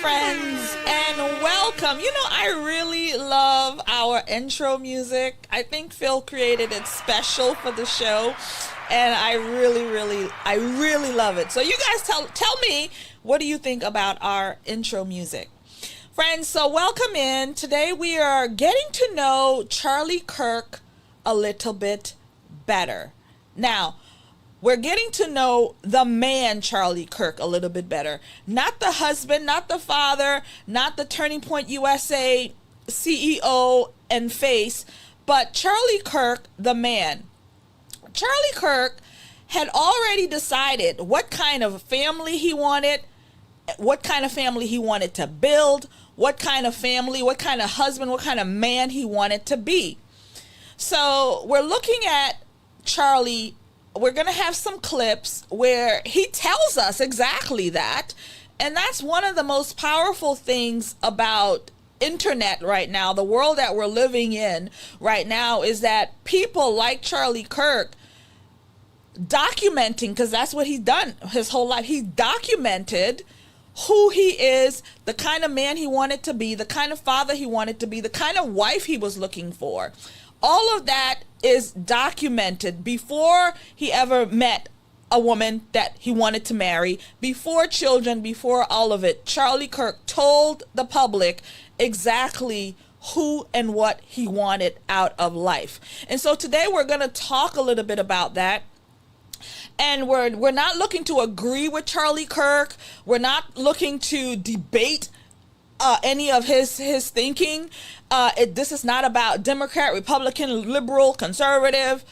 friends, and welcome. You know, I really love our intro music. I think Phil created it special for the show, and I really love it. So you guys tell me, what do you think about our intro music? Friends, so welcome in. Today we are getting to know Charlie Kirk a little bit better. Now, we're getting to know the man, Charlie Kirk, a little bit better. Not the husband, not the father, not the Turning Point USA CEO and face, but Charlie Kirk, the man. Charlie Kirk had already decided what kind of family he wanted, what kind of family he wanted to build, what kind of family, what kind of husband, what kind of man he wanted to be. So we're looking at Charlie. We're going to have some clips where he tells us exactly that. And that's one of the most powerful things about internet right now, the world that we're living in right now, is that people like Charlie Kirk documenting, because that's what he's done his whole life. He documented who he is, the kind of man he wanted to be, the kind of father he wanted to be, the kind of wife he was looking for. All of that is documented before he ever met a woman that he wanted to marry, before children, before all of it. Charlie Kirk told the public exactly who and what he wanted out of life. And so today we're going to talk a little bit about that. And we're not looking to agree with Charlie Kirk. We're not looking to debate any of his thinking. This is not about Democrat, Republican, liberal, conservative,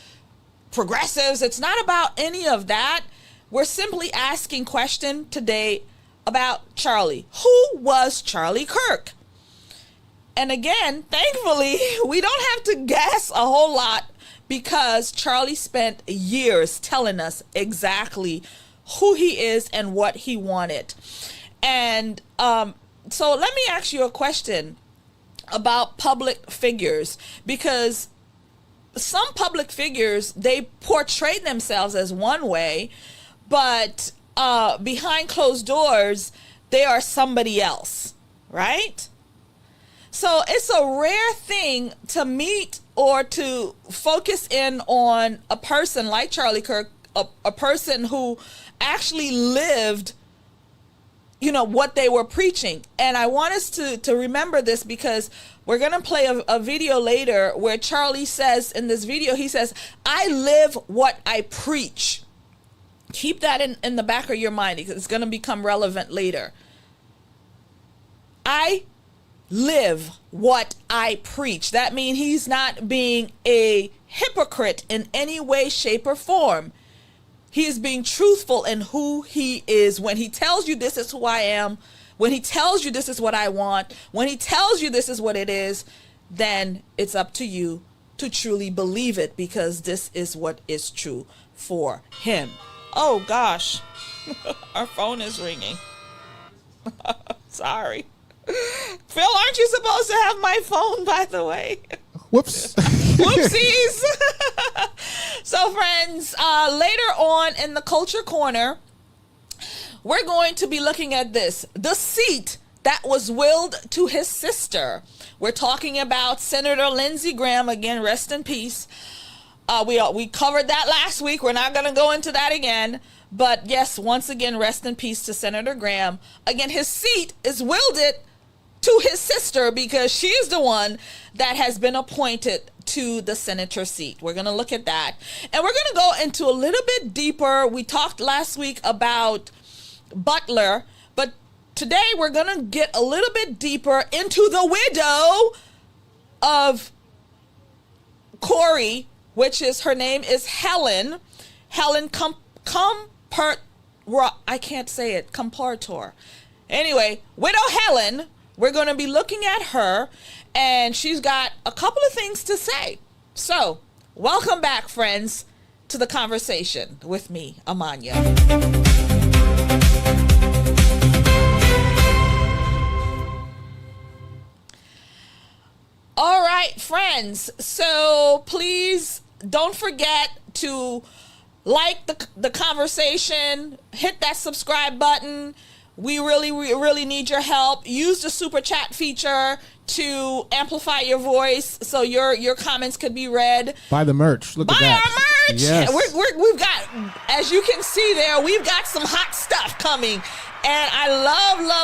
progressives. It's not about any of that. We're simply asking question today about Charlie. Who was Charlie Kirk? And again, thankfully, we don't have to guess a whole lot, because Charlie spent years telling us exactly who he is and what he wanted. And so let me ask you a question about public figures, because some public figures, they portray themselves as one way, but behind closed doors, they are somebody else, right? So it's a rare thing to meet or to focus in on a person like Charlie Kirk, a person who actually lived, you know, what they were preaching. And I want us to remember this, because we're going to play a video later where Charlie says, in this video, he says, I live what I preach. Keep that in the back of your mind, because it's going to become relevant later. I live what I preach. That means he's not being a hypocrite in any way, shape, or form. He is being truthful in who he is. When he tells you this is who I am, when he tells you this is what I want, when he tells you this is what it is, then it's up to you to truly believe it, because this is what is true for him. Oh gosh, our phone is ringing. Sorry. Phil, aren't you supposed to have my phone, by the way? Whoops. Whoopsies. So friends, later on in the Culture Corner, we're going to be looking at this. The seat that was willed to his sister. We're talking about Senator Lindsey Graham. Again, rest in peace. We covered that last week. We're not going to go into that again. But yes, once again, rest in peace to Senator Graham. Again, his seat is willed to his sister, because she is the one that has been appointed to the senator seat. We're going to look at that. And we're going to go into a little bit deeper. We talked last week about Butler, but today we're going to get a little bit deeper into the widow of Corey, which is, her name is Helen I can't say it, Comparator. Anyway, widow Helen. We're going to be looking at her, and she's got a couple of things to say. So, welcome back, friends, to the conversation with me, Amania. All right, friends. So, please don't forget to like the conversation, hit that subscribe button. We really need your help. Use the super chat feature to amplify your voice so your comments could be read. Buy the merch. Look at that. Buy our merch. Yes. We've got, as you can see there, we've got some hot stuff coming. And I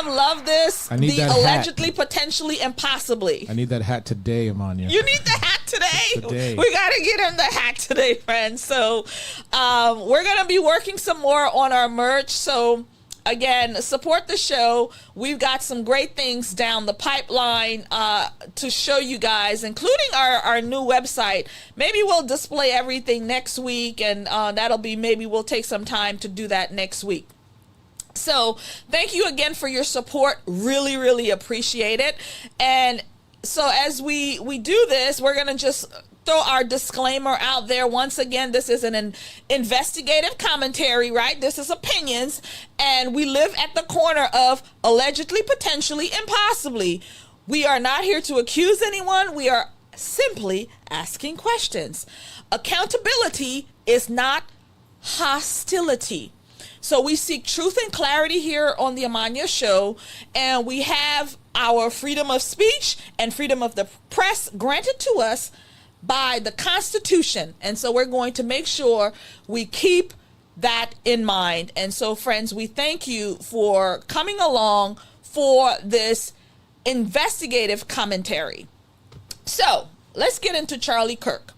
love this. I need the that allegedly, hat. potentially, and possibly. I need that hat today, Amania. You need the hat today? We got to get him the hat today, friends. So we're going to be working some more on our merch. So again, support the show. We've got some great things down the pipeline to show you guys, including our new website. Maybe we'll display everything next week, and maybe we'll take some time to do that next week. So thank you again for your support. Really appreciate it. And so as we do this, we're going to just throw our disclaimer out there. Once again, this is an investigative commentary, right? This is opinions, and we live at the corner of allegedly, potentially, and possibly. We are not here to accuse anyone. We are simply asking questions. Accountability is not hostility. So we seek truth and clarity here on the Amania Show, and we have our freedom of speech and freedom of the press granted to us by the Constitution. And so we're going to make sure we keep that in mind. And so, friends, we thank you for coming along for this investigative commentary. So let's get into Charlie Kirk.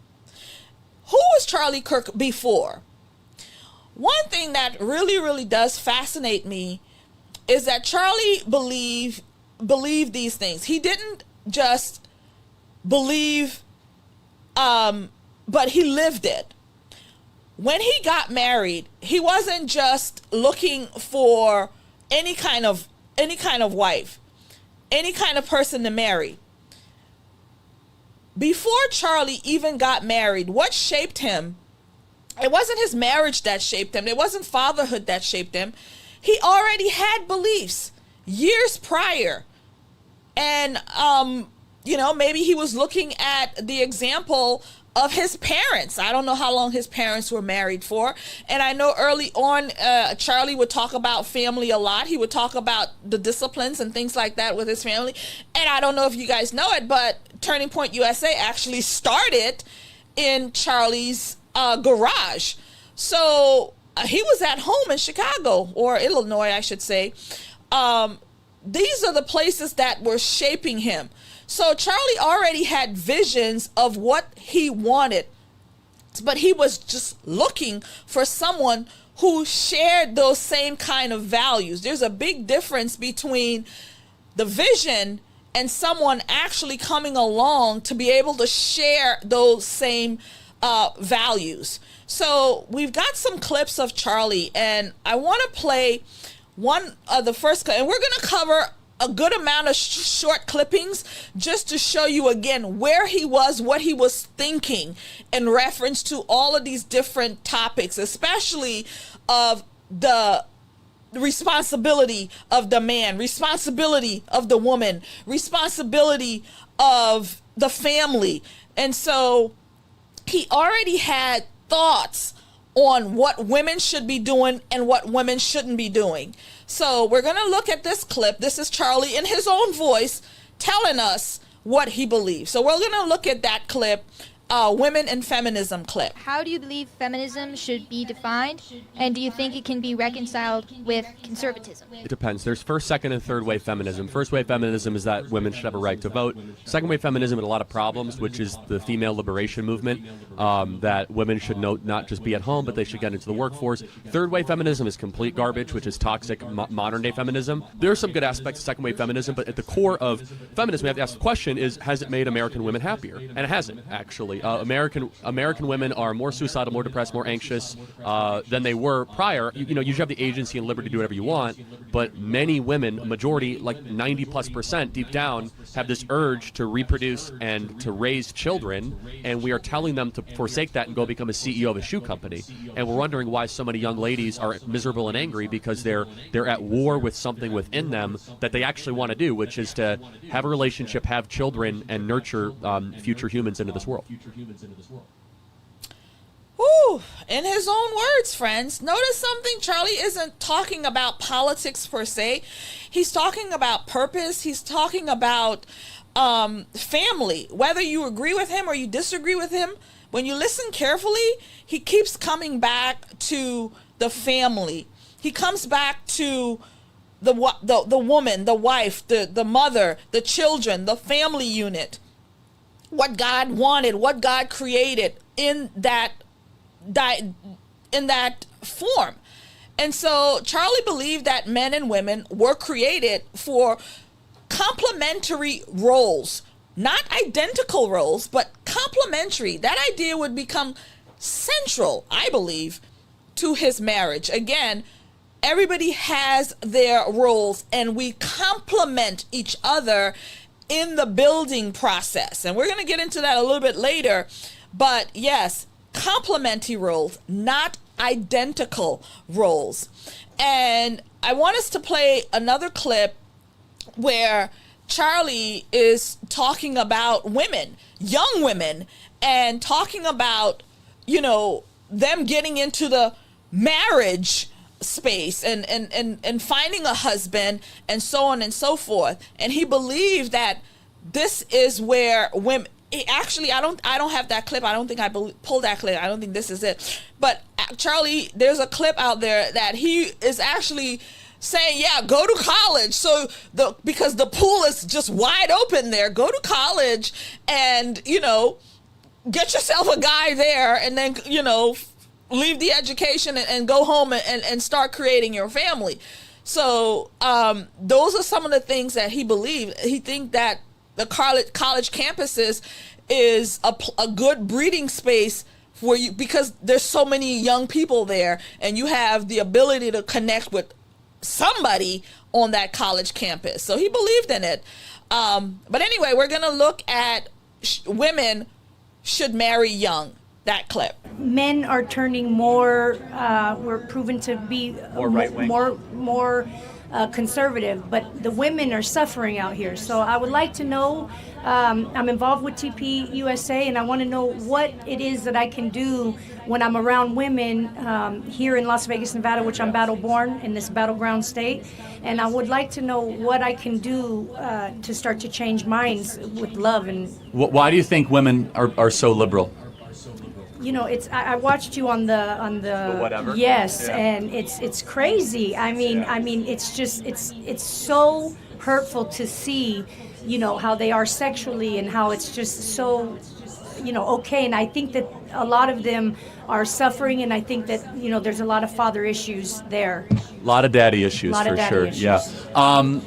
Who was Charlie Kirk before? One thing that really does fascinate me is that Charlie believed these things. He didn't just believe, but he lived it. When he got married, he wasn't just looking for any kind of wife, any kind of person to marry. Before Charlie even got married, what shaped him? It wasn't his marriage that shaped him. It wasn't fatherhood that shaped him. He already had beliefs years prior. And, maybe he was looking at the example of his parents. I don't know how long his parents were married for. And I know early on, Charlie would talk about family a lot. He would talk about the disciplines and things like that with his family. And I don't know if you guys know it, but Turning Point USA actually started in Charlie's garage. So he was at home in Chicago, or Illinois, I should say. These are the places that were shaping him. So Charlie already had visions of what he wanted, but he was just looking for someone who shared those same kind of values. There's a big difference between the vision and someone actually coming along to be able to share those same values. So we've got some clips of Charlie, and I want to play one of the first, and we're going to cover a good amount of short clippings just to show you again where he was, what he was thinking in reference to all of these different topics, especially of the responsibility of the man, responsibility of the woman, responsibility of the family. And so he already had thoughts on what women should be doing and what women shouldn't be doing. So we're going to look at this clip. This is Charlie in his own voice telling us what he believes. So we're going to look at that clip, women and feminism clip. How do you believe feminism should be defined, and do you think it can be reconciled with conservatism? It depends. There's first, second, and third wave feminism. First wave feminism is that women should have a right to vote. Second wave feminism had a lot of problems, which is the female liberation movement, that women should not just be at home, but they should get into the workforce. Third wave feminism is complete garbage, which is toxic modern day feminism. There are some good aspects of second wave feminism, but at the core of feminism, we have to ask the question is, has it made American women happier? And it hasn't, actually. American women are more suicidal, more depressed, more anxious than they were prior. You usually have the agency and liberty to do whatever you want, but many women, a majority, like 90+% deep down, have this urge to reproduce and to raise children, and we are telling them to forsake that and go become a CEO of a shoe company. And we're wondering why so many young ladies are miserable and angry, because they're at war with something within them that they actually want to do, which is to have a relationship, have children, and nurture future humans into this world. Whew. In his own words, friends, notice something. Charlie isn't talking about politics per se. He's talking about purpose. He's talking about family. Whether you agree with him or you disagree with him, when you listen carefully, he keeps coming back to the family. He comes back to the woman, the wife, the mother, the children, the family unit. What God wanted, what God created in that form. And so Charlie believed that men and women were created for complementary roles, not identical roles, but complementary. That idea would become central, I believe, to his marriage. Again, everybody has their roles and we complement each other in the building process. And we're going to get into that a little bit later. But yes, complementary roles, not identical roles. And I want us to play another clip where Charlie is talking about women, young women, and talking about, them getting into the marriage space and finding a husband and so on and so forth. And he believed that this is where women, actually, I don't have that clip. I don't think I pulled that clip. I don't think this is it. But Charlie, there's a clip out there that he is actually saying, yeah, go to college. Because the pool is just wide open there. Go to college and, get yourself a guy there and then, leave the education and go home and start creating your family. So those are some of the things that he believed. He think that the college campuses is a good breeding space for you because there's so many young people there and you have the ability to connect with somebody on that college campus. So he believed in it. But anyway, we're going to look at women should marry young. That clip. Men are turning more, we're proven to be More right-wing. more conservative, but the women are suffering out here. So I would like to know, I'm involved with TP USA, and I want to know what it is that I can do when I'm around women here in Las Vegas, Nevada, which I'm battle-born in this battleground state. And I would like to know what I can do to start to change minds with love. And why do you think women are so liberal? It's I watched you on the whatever. Yes, Yeah. and it's crazy. I mean, it's just it's so hurtful to see, how they are sexually and how it's just so, okay. And I think that a lot of them are suffering, and I think that there's a lot of father issues there. A lot of daddy issues, for sure. Issues. Yeah.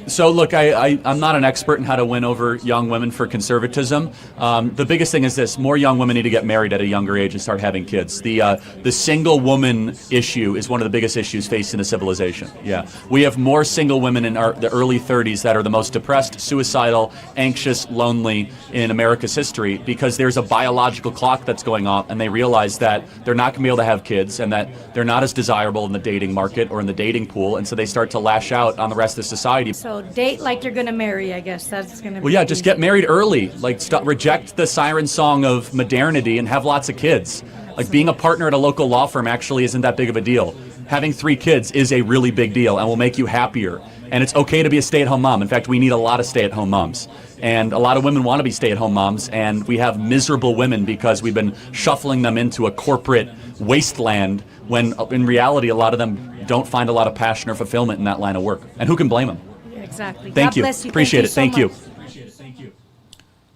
So look, I'm not an expert in how to win over young women for conservatism. The biggest thing is this: more young women need to get married at a younger age and start having kids. The single woman issue is one of the biggest issues facing the civilization. Yeah. We have more single women in the early 30s that are the most depressed, suicidal, anxious, lonely in America's history because there's a biological clock that's going on, and they realize that they're not going to be able to have kids and that they're not as desirable in the dating market or in the dating pool, and so they start to lash out on the rest of society. So date like you're gonna marry, I guess that's gonna be. Well, yeah, just get married early. Like, reject the siren song of modernity and have lots of kids. Like, being a partner at a local law firm actually isn't that big of a deal. Having 3 kids is a really big deal and will make you happier. And it's okay to be a stay-at-home mom. In fact, we need a lot of stay-at-home moms. And a lot of women want to be stay-at-home moms, and we have miserable women because we've been shuffling them into a corporate wasteland when in reality a lot of them don't find a lot of passion or fulfillment in that line of work. And who can blame them? Exactly. Thank God you. bless you. Appreciate it. Thank you.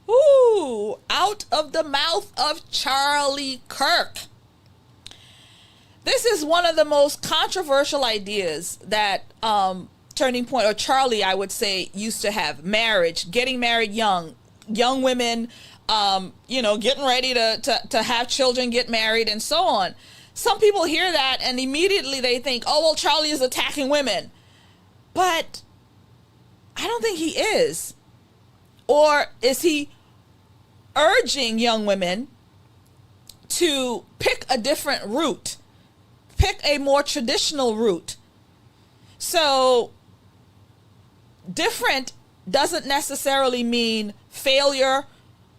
Ooh, out of the mouth of Charlie Kirk. This is one of the most controversial ideas that Turning Point, or Charlie, I would say, used to have. Marriage, getting married young women, getting ready to have children, get married, and so on. Some people hear that and immediately they think, oh, well, Charlie is attacking women. But I don't think he is. Or is he urging young women to pick a different route, pick a more traditional route? So different doesn't necessarily mean failure,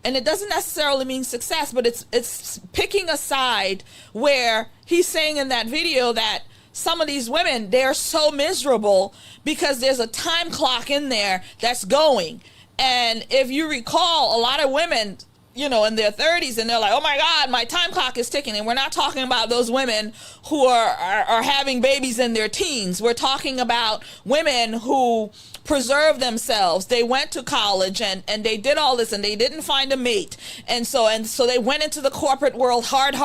and it doesn't necessarily mean success, but it's picking a side where he's saying in that video that some of these women, they're so miserable because there's a time clock in there that's going. And if you recall, a lot of women, you know, in their 30s, and they're like, oh my God, my time clock is ticking. And we're not talking about those women who are having babies in their teens. We're talking about women who preserve themselves. They went to college and they did all this and they didn't find a mate. And so they went into the corporate world hard.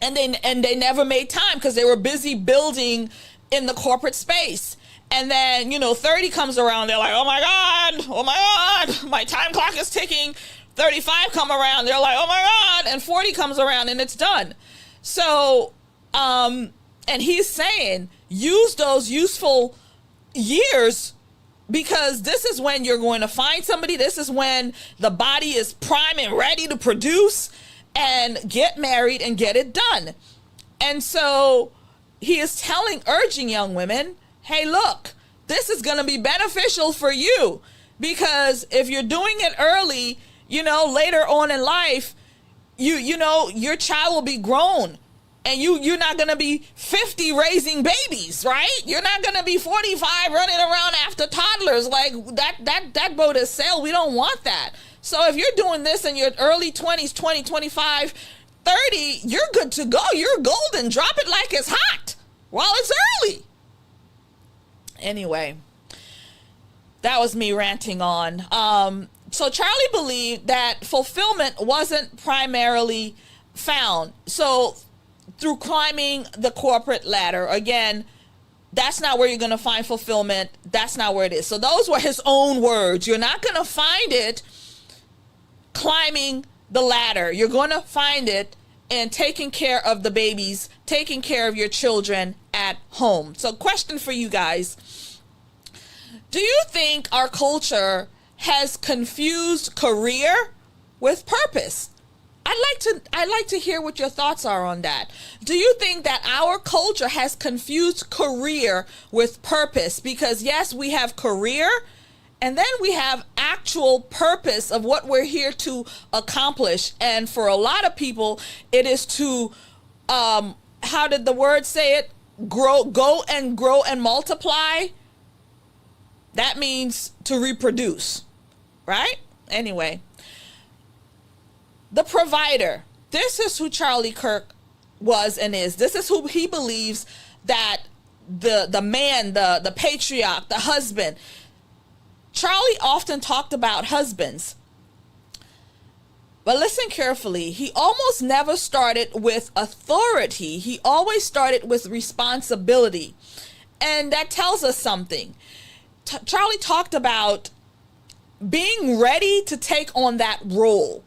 And they never made time because they were busy building in the corporate space. And then, you know, 30 comes around, they're like, oh my God, my time clock is ticking. 35 come around, they're like, oh my God, and 40 comes around and it's done. So, and he's saying, use those useful years, because this is when you're going to find somebody. This is when the body is prime and ready to produce, and get married and get it done. And so he is urging young women, hey, look, this is going to be beneficial for you, because if you're doing it early, you know, later on in life, you know, your child will be grown, and you're not going to be 50 raising babies, right? You're not going to be 45 running around after toddlers. Like that boat has sailed. We don't want that. So if you're doing this in your early 20s, 20, 25, 30, you're good to go. You're golden. Drop it like it's hot while it's early. Anyway, that was me ranting on. So Charlie believed that fulfillment wasn't primarily found. So through climbing the corporate ladder, again, that's not where you're going to find fulfillment. That's not where it is. So those were his own words. You're not going to find it climbing the ladder. You're going to find it in taking care of the babies, taking care of your children at home. So question for you guys. Do you think our culture has confused career with purpose? I'd like to hear what your thoughts are on that. Do you think that our culture has confused career with purpose? Because yes, we have career, and then we have actual purpose of what we're here to accomplish. And for a lot of people, it is to, how did the word say it? Go and grow and multiply. That means to reproduce, right? Anyway, the provider. This is who Charlie Kirk was and is. This is who he believes that the man, the patriarch, the husband. Charlie often talked about husbands. But listen carefully. He almost never started with authority. He always started with responsibility. And that tells us something. Charlie talked about being ready to take on that role.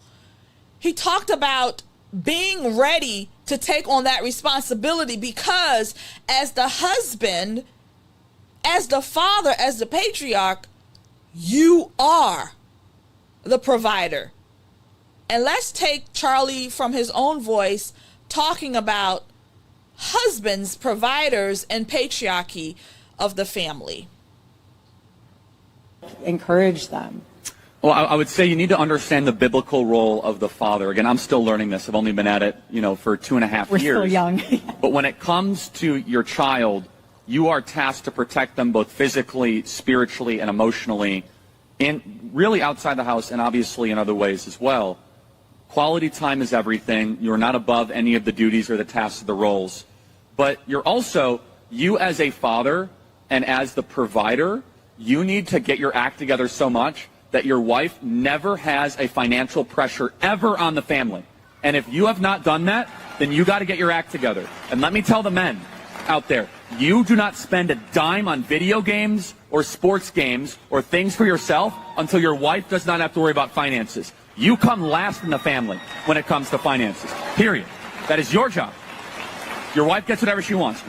He talked about being ready to take on that responsibility, because as the husband, as the father, as the patriarch, you are the provider. And let's take Charlie from his own voice talking about husbands, providers, and patriarchy of the family. Encourage them. Well, I would say you need to understand the biblical role of the father. Again, I'm still learning this. I've only been at it, for 2.5 years. We're still young. But when it comes to your child, you are tasked to protect them both physically, spiritually, and emotionally, and really outside the house, and obviously in other ways as well. Quality time is everything. You're not above any of the duties or the tasks of the roles. But you're also, you as a father and as the provider, you need to get your act together so much that your wife never has a financial pressure ever on the family. And if you have not done that, then you got to get your act together. And let me tell the men out there, you do not spend a dime on video games or sports games or things for yourself until your wife does not have to worry about finances. You come last in the family when it comes to finances, period. That is your job. Your wife gets whatever she wants.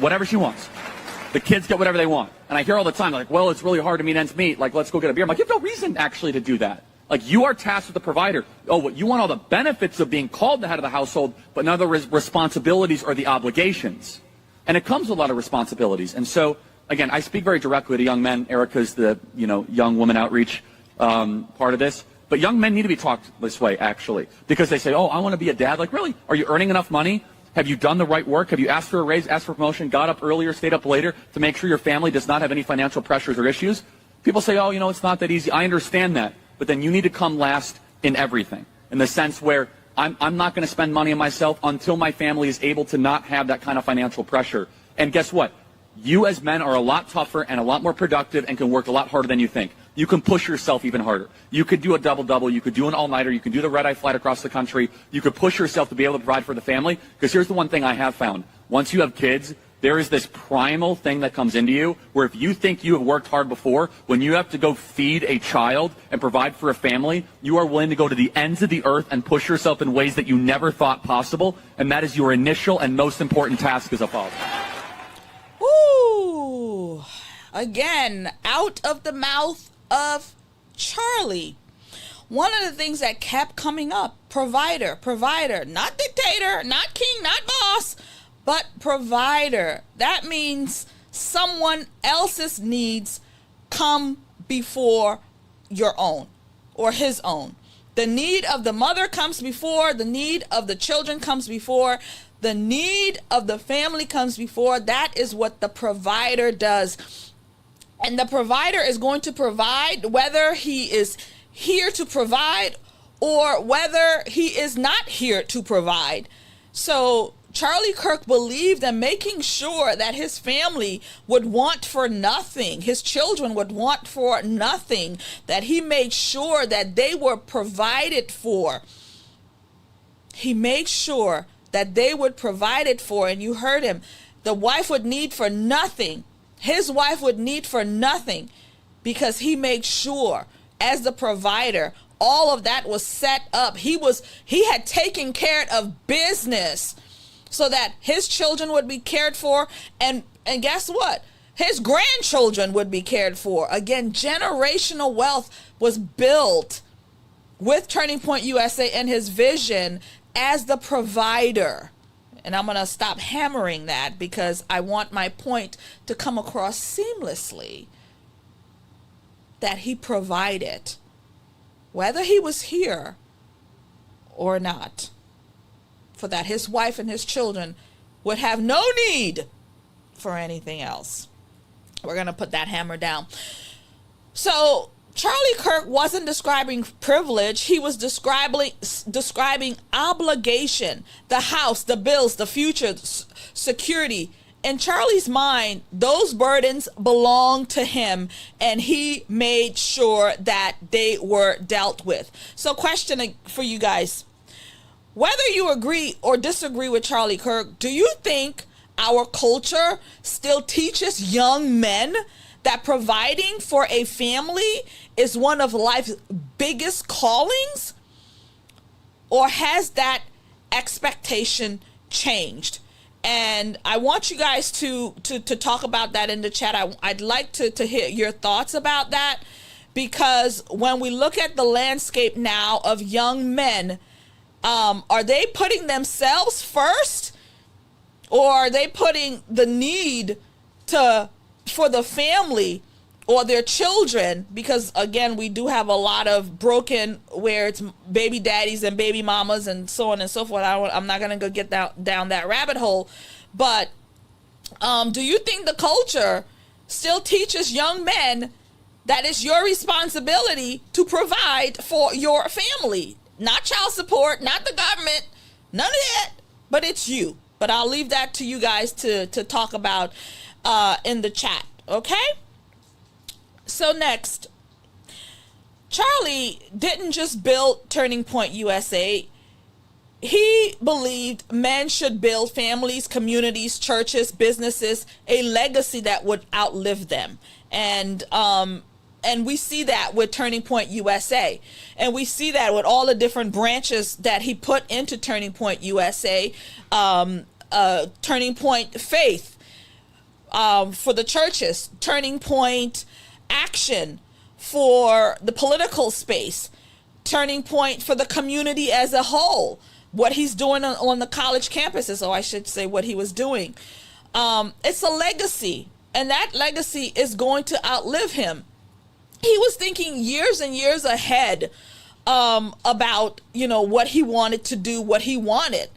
The kids get whatever they want. And I hear all the time, like, well, it's really hard to meet ends meet. Like, let's go get a beer. I'm like, you have no reason actually to do that. Like, you are tasked with the provider. Oh, what you want all the benefits of being called the head of the household, but none of the responsibilities or the obligations. And it comes with a lot of responsibilities. And so, again, I speak very directly to young men. Erika's the, young woman outreach part of this. But young men need to be talked this way, actually, because they say, oh, I want to be a dad. Like, really? Are you earning enough money? Have you done the right work? Have you asked for a raise, asked for promotion, got up earlier, stayed up later to make sure your family does not have any financial pressures or issues? People say, oh, it's not that easy. I understand that. But then you need to come last in everything, in the sense where I'm not going to spend money on myself until my family is able to not have that kind of financial pressure. And guess what? You as men are a lot tougher and a lot more productive and can work a lot harder than you think. You can push yourself even harder. You could do a double-double. You could do an all-nighter. You could do the red-eye flight across the country. You could push yourself to be able to provide for the family. Because here's the one thing I have found. Once you have kids, there is this primal thing that comes into you where if you think you have worked hard before, when you have to go feed a child and provide for a family, you are willing to go to the ends of the earth and push yourself in ways that you never thought possible. And that is your initial and most important task as a father. Ooh, again, out of the mouth of Charlie. One of the things that kept coming up, provider, not dictator, not king, not boss, but provider. That means someone else's needs come before your own or his own. The need of the mother comes before, the need of the children comes before, the need of the family comes before. That is what the provider does. And the provider is going to provide whether he is here to provide or whether he is not here to provide. So Charlie Kirk believed in making sure that his family would want for nothing, his children would want for nothing, that he made sure that they were provided for. He made sure that they would provide it for, and you heard him. The wife would need for nothing. His wife would need for nothing because he made sure as the provider, all of that was set up. He had taken care of business so that his children would be cared for. And guess what? His grandchildren would be cared for. Again, generational wealth was built with Turning Point USA and his vision as the provider. And I'm going to stop hammering that because I want my point to come across seamlessly. That he provided, whether he was here or not, for that his wife and his children would have no need for anything else. We're going to put that hammer down. So Charlie Kirk wasn't describing privilege. He was describing obligation, the house, the bills, the future, security. In Charlie's mind, those burdens belonged to him, and he made sure that they were dealt with. So question for you guys, whether you agree or disagree with Charlie Kirk, do you think our culture still teaches young men that providing for a family is one of life's biggest callings? Or has that expectation changed? And I want you guys to talk about that in the chat. I'd like to hear your thoughts about that, because when we look at the landscape now of young men, are they putting themselves first, or are they putting the need for the family or their children? Because again, we do have a lot of broken where it's baby daddies and baby mamas and so on and so forth. I'm not going to go get down that rabbit hole. But do you think the culture still teaches young men that it's your responsibility to provide for your family? Not child support, not the government, none of that, but it's you. But I'll leave that to you guys to talk about in the chat, okay? So next, Charlie didn't just build Turning Point USA. He believed men should build families, communities, churches, businesses, a legacy that would outlive them. And we see that with Turning Point USA. And we see that with all the different branches that he put into Turning Point USA. Turning Point Faith for the churches, Turning Point Action for the political space, Turning Point for the community as a whole, what he's doing on the college campuses, or I should say what he was doing. It's a legacy, and that legacy is going to outlive him. He was thinking years and years ahead about, what he wanted to do, what he wanted.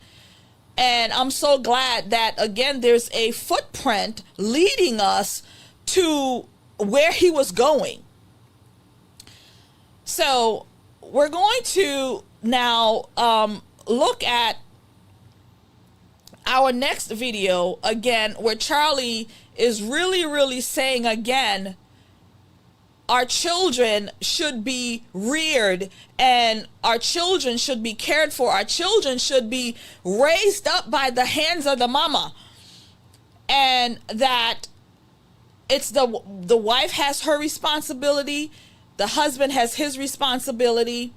And I'm so glad that, again, there's a footprint leading us to where he was going. So we're going to now look at our next video, again, where Charlie is really saying, again, our children should be reared and our children should be cared for. Our children should be raised up by the hands of the mama. And that it's the wife has her responsibility, the husband has his responsibility.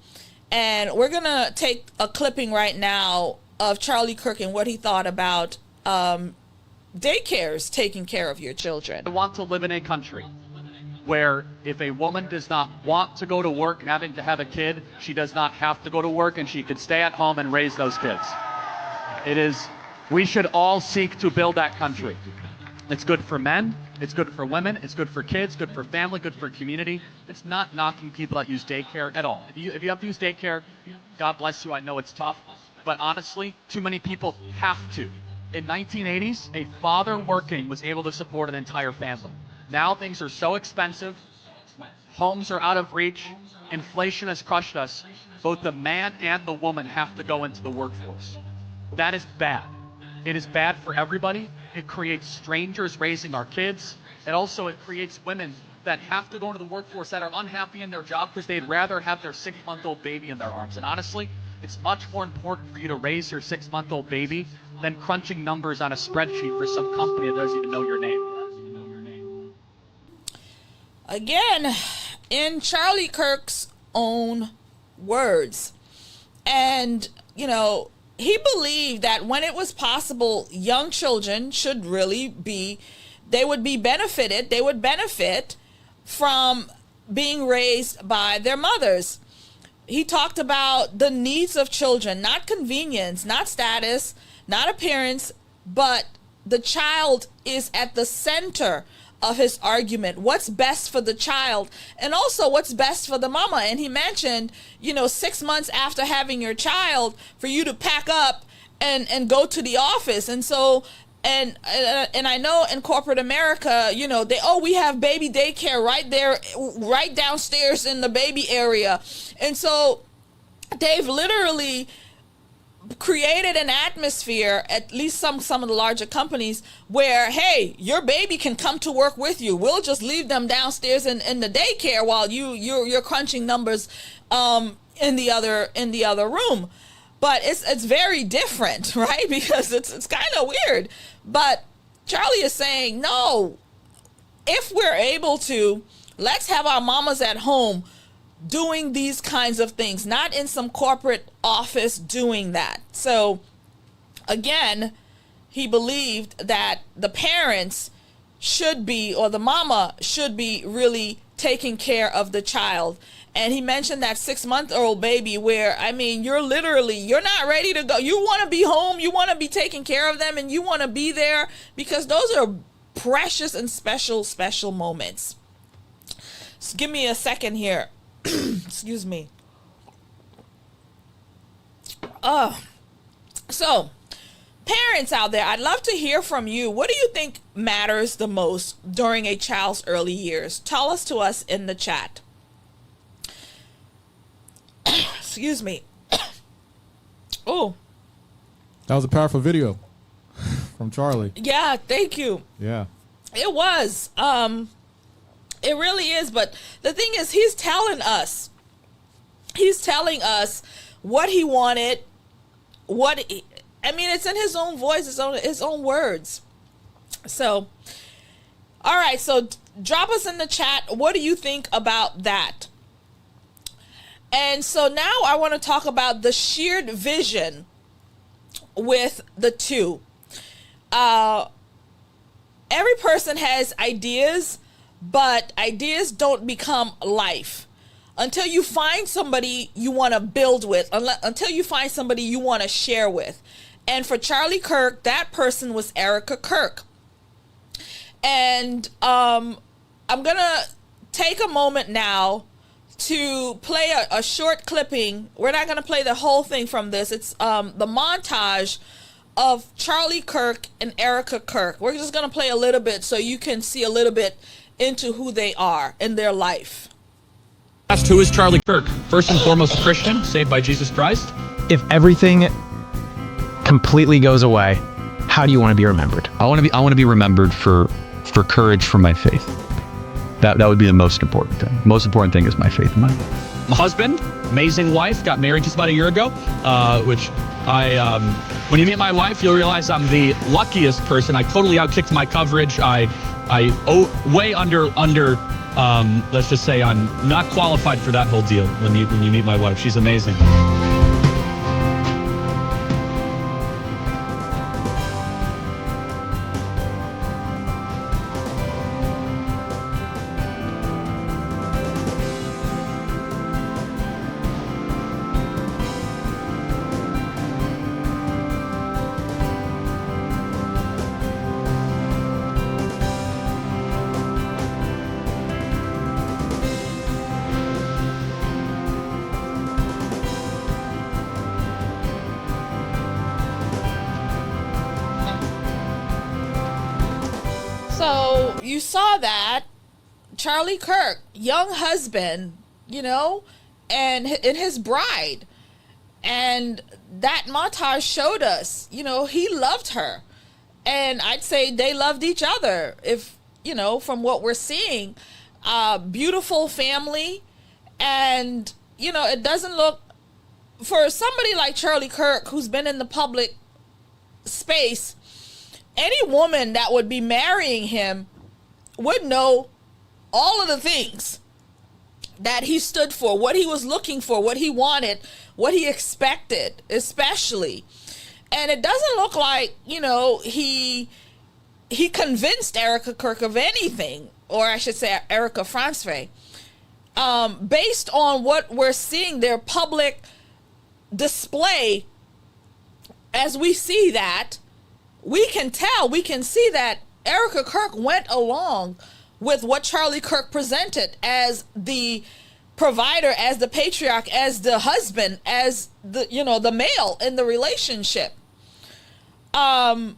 And we're going to take a clipping right now of Charlie Kirk and what he thought about daycares taking care of your children. I want to live in a country where if a woman does not want to go to work having to have a kid, she does not have to go to work and she can stay at home and raise those kids. We should all seek to build that country. It's good for men, it's good for women, it's good for kids, good for family, good for community. It's not knocking people that use daycare at all. If you have to use daycare, God bless you, I know it's tough. But honestly, too many people have to. In 1980s, a father working was able to support an entire family. Now things are so expensive, homes are out of reach, inflation has crushed us. Both the man and the woman have to go into the workforce. That is bad. It is bad for everybody. It creates strangers raising our kids. And also it creates women that have to go into the workforce that are unhappy in their job because they'd rather have their 6-month-old baby in their arms. And honestly, it's much more important for you to raise your 6-month-old baby than crunching numbers on a spreadsheet for some company that doesn't even know your name. Again, in Charlie Kirk's own words. And, he believed that when it was possible, young children should really they would benefit from being raised by their mothers. He talked about the needs of children, not convenience, not status, not appearance, but the child is at the center of his argument. What's best for the child and also what's best for the mama. And he mentioned, 6 months after having your child for you to pack up and go to the office. And so, and I know in corporate America, we have baby daycare right there, right downstairs in the baby area. And so they've literally created an atmosphere, at least some of the larger companies, where, hey, your baby can come to work with you. We'll just leave them downstairs in the daycare while you're crunching numbers in the other room. But it's very different, right? Because it's kind of weird. But Charlie is saying, no, if we're able to, let's have our mamas at home doing these kinds of things, not in some corporate office doing that. So again, he believed that the parents should be, or the mama should be, really taking care of the child. And he mentioned that 6-month-old baby where, you're not ready to go. You want to be home, you want to be taking care of them, and you want to be there because those are precious and special moments. So give me a second here. Excuse me. So parents out there, I'd love to hear from you. What do you think matters the most during a child's early years? Tell us to us in the chat. Excuse me. Oh, That was a powerful video from Charlie. yeah, thank you. Yeah. It was. It really is. But the thing is, he's telling us what he wanted, it's in his own voice, his own words. So, all right. So drop us in the chat. What do you think about that? And so now I want to talk about the shared vision with the two. Every person has ideas, but ideas don't become life until you find somebody you want to build with, until you find somebody you want to share with. And for Charlie Kirk, that person was Erika Kirk. And I'm going to take a moment now to play a short clipping. We're not going to play the whole thing from this. It's the montage of Charlie Kirk and Erika Kirk. We're just going to play a little bit so you can see a little bit into who they are in their life. Asked, who is Charlie Kirk? First and foremost, a Christian, saved by Jesus Christ. If everything completely goes away, how do you want to be remembered? I want to be remembered for courage for my faith. That would be the most important thing. Most important thing is my faith in my My husband, amazing wife, got married just about a year ago, which when you meet my wife, you'll realize I'm the luckiest person. I totally outkicked my coverage. I way under, let's just say I'm not qualified for that whole deal when you meet my wife. She's amazing. So you saw that Charlie Kirk, young husband, and his bride. And that montage showed us, he loved her. And I'd say they loved each other. If, from what we're seeing, beautiful family. And, it doesn't look, for somebody like Charlie Kirk, who's been in the public space, any woman that would be marrying him would know all of the things that he stood for, what he was looking for, what he wanted, what he expected, especially. And it doesn't look like, he convinced Erika Kirk of anything, or I should say Erika Francevay. Based on what we're seeing, their public display, as we see that, we can see that Erika Kirk went along with what Charlie Kirk presented as the provider, as the patriarch, as the husband, as the, the male in the relationship. And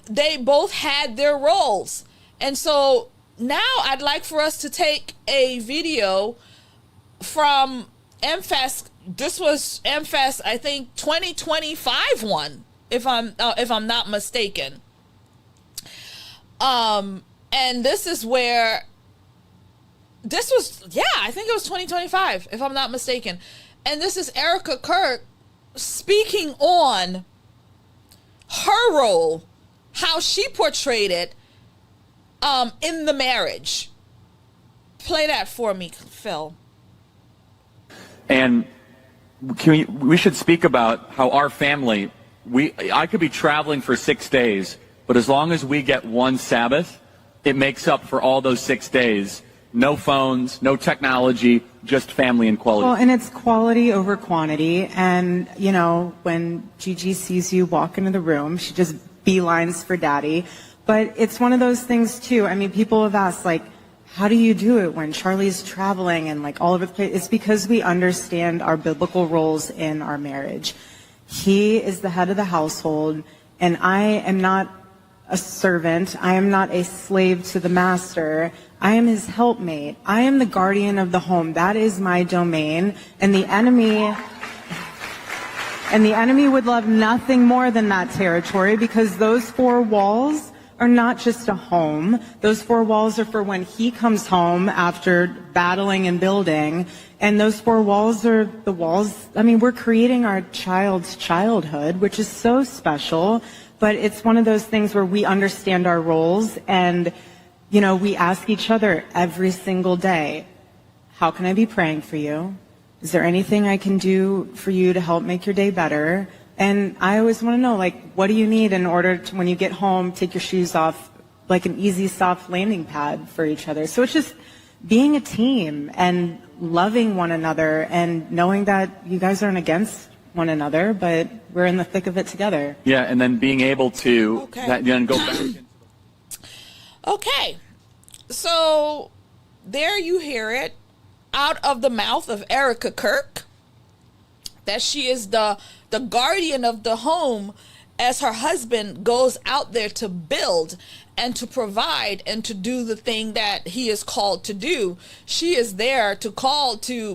they both had their roles. And so now I'd like for us to take a video from AmericaFest. This was AmericaFest, I think 2025 one, if I'm not mistaken. And this is where I think it was 2025, if I'm not mistaken. And this is Erika Kirk speaking on her role, how she portrayed it in the marriage. Play that for me, Phil. And we should speak about how our family, I could be traveling for 6 days, but as long as we get one Sabbath, it makes up for all those 6 days. No phones, no technology, just family and quality. Well, and it's quality over quantity. And, when Gigi sees you walk into the room, she just beelines for daddy. But it's one of those things, too. I mean, people have asked, how do you do it when Charlie's traveling and, all over the place? It's because we understand our biblical roles in our marriage. He is the head of the household, and I am not a servant. I am not a slave to the master. I am his helpmate. I am the guardian of the home. That is my domain. And the enemy would love nothing more than that territory, because those four walls are not just a home. Those four walls are for when he comes home after battling and building. And those four walls are the walls. I mean, we're creating our child's childhood, which is so special. But it's one of those things where we understand our roles, and, we ask each other every single day, how can I be praying for you? Is there anything I can do for you to help make your day better? And I always want to know, what do you need in order to, when you get home, take your shoes off, like an easy, soft landing pad for each other. So it's just being a team and loving one another and knowing that you guys aren't against one another, but we're in the thick of it together. Yeah, and then being able to then go back. Okay, so there you hear it out of the mouth of Erika Kirk that she is the guardian of the home as her husband goes out there to build and to provide and to do the thing that he is called to do. She is there to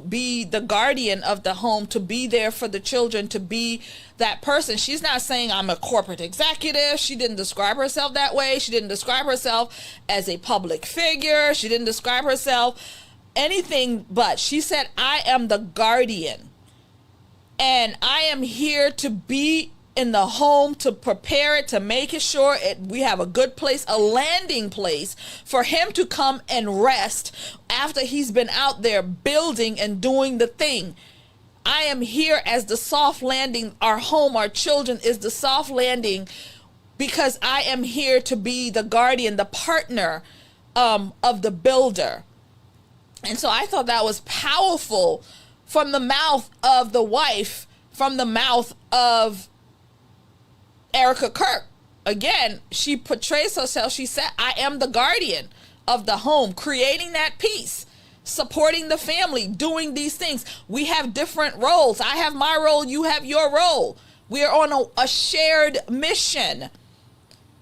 be the guardian of the home, to be there for the children, to be that person. She's not saying I'm a corporate executive. She didn't describe herself that way. She didn't describe herself as a public figure. She didn't describe herself anything but. She said, I am the guardian. And I am here to be in the home, to prepare it, to make sure we have a good place, a landing place for him to come and rest after he's been out there building and doing the thing. I am here as the soft landing. Our home, our children is the soft landing because I am here to be the guardian, the partner of the builder. And so I thought that was powerful from the mouth of the wife, from the mouth of Erika Kirk. Again, she portrays herself. She said, I am the guardian of the home, creating that peace, supporting the family, doing these things. We have different roles. I have my role. You have your role. We are on a shared mission.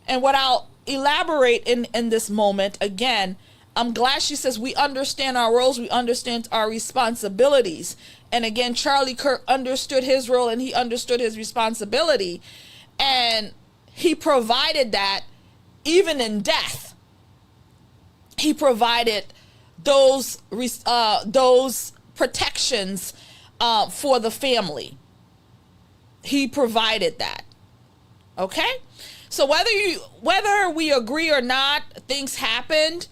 And what I'll elaborate in this moment, again, I'm glad she says we understand our roles. We understand our responsibilities. And again, Charlie Kirk understood his role and he understood his responsibility. And he provided that even in death. He provided those protections for the family. He provided that. Okay? So whether we agree or not, things happened,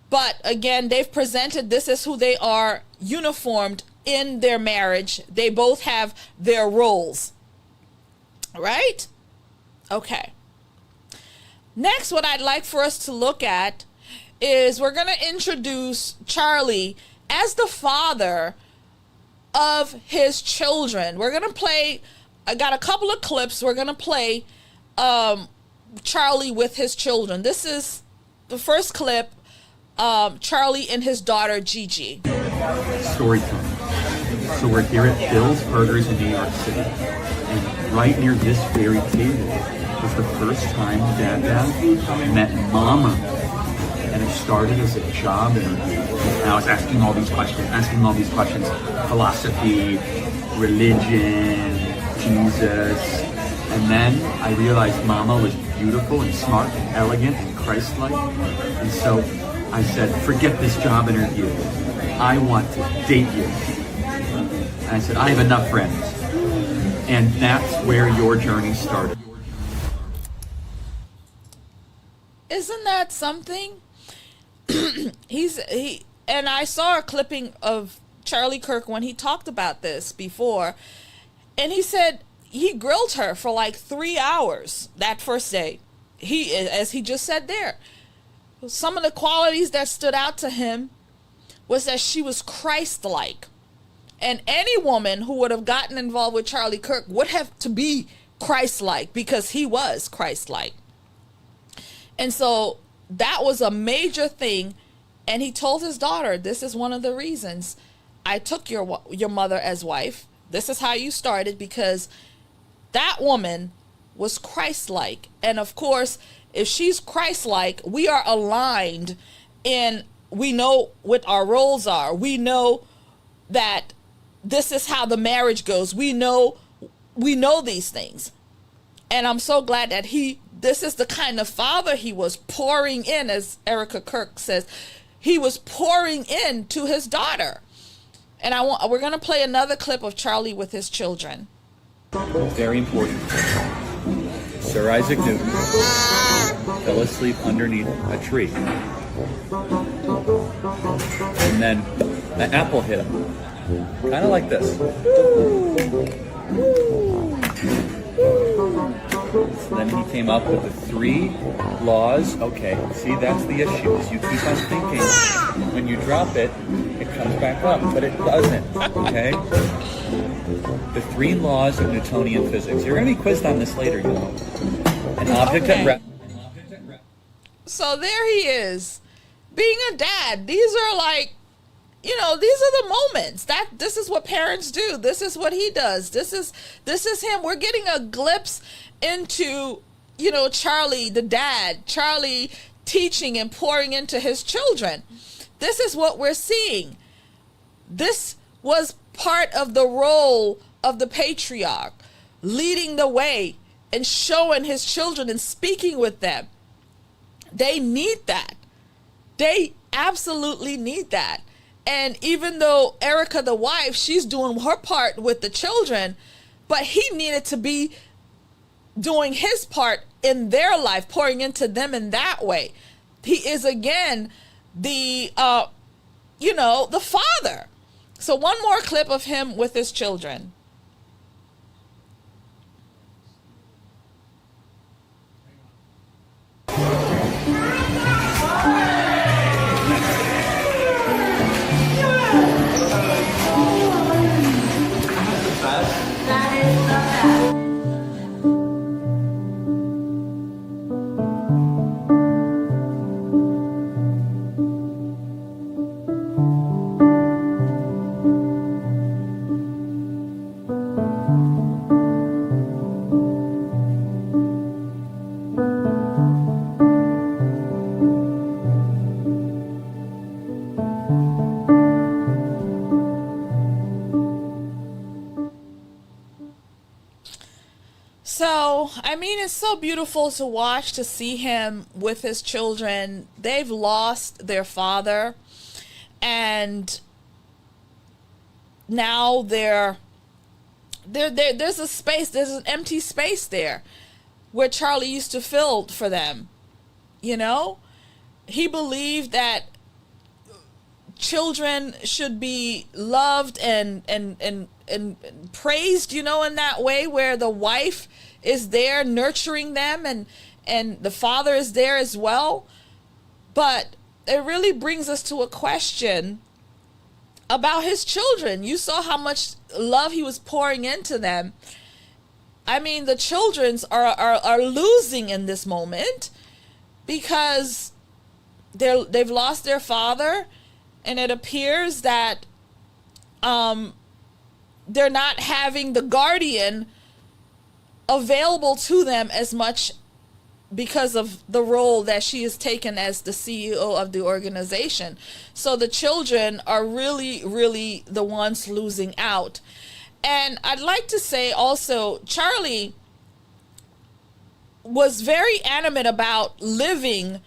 but again, they've presented this is who they are, uniformed in their marriage. They both have their roles. Right? Okay. Next, what I'd like for us to look at is we're going to introduce Charlie as the father of his children. We're going to play, I got a couple of clips. We're going to play Charlie with his children. This is the first clip, Charlie and his daughter, Gigi. Story time. So we're here at Bill's Burgers in New York City. And right near this very table was the first time Dada met Mama. And it started as a job interview. And I was asking all these questions. Philosophy, religion, Jesus. And then I realized Mama was beautiful and smart and elegant and Christ-like. And so I said, forget this job interview. I want to date you. And I said, I have enough friends. And that's where your journey started. Isn't that something? And I saw a clipping of Charlie Kirk when he talked about this before. And he said he grilled her for like 3 hours that first day. As he just said there, some of the qualities that stood out to him was that she was Christ-like. And any woman who would have gotten involved with Charlie Kirk would have to be Christ-like because he was Christ-like. And so that was a major thing. And he told his daughter, this is one of the reasons I took your mother as wife. This is how you started, because that woman was Christ-like. And of course, if she's Christ-like, we are aligned in, we know what our roles are. We know that this is how the marriage goes. We know these things. And I'm so glad that this is the kind of father he was pouring in, as Erika Kirk says. He was pouring in to his daughter. And we're going to play another clip of Charlie with his children. Very important. Sir Isaac Newton fell asleep underneath a tree. And then an apple hit him. Kind of like this. So then he came up with the 3 laws. Okay, see, that's the issue. Is you keep on thinking. When you drop it, it comes back up, but it doesn't. Okay? The 3 laws of Newtonian physics. You're going to be quizzed on this later, you know. An object at rest. So there he is. being a dad. These are like, these are the moments that this is what parents do. This is what he does. This is him. We're getting a glimpse into, Charlie, the dad, Charlie teaching and pouring into his children. This is what we're seeing. This was part of the role of the patriarch, leading the way and showing his children and speaking with them. They need that. They absolutely need that. And even though Erika, the wife, she's doing her part with the children, but he needed to be doing his part in their life, pouring into them in that way. He is, again, the father. So one more clip of him with his children. So, I mean, it's so beautiful to watch, to see him with his children. They've lost their father, and now there's a space, there's an empty space there where Charlie used to fill for them. He believed that children should be loved and praised, in that way, where the wife is there nurturing them and the father is there as well. But it really brings us to a question about his children. You saw how much love he was pouring into them. I mean, the children are losing in this moment because they've lost their father, and it appears that they're not having the guardian available to them as much because of the role that she has taken as the CEO of the organization. So the children are really, really the ones losing out. And I'd like to say also, Charlie was very adamant about living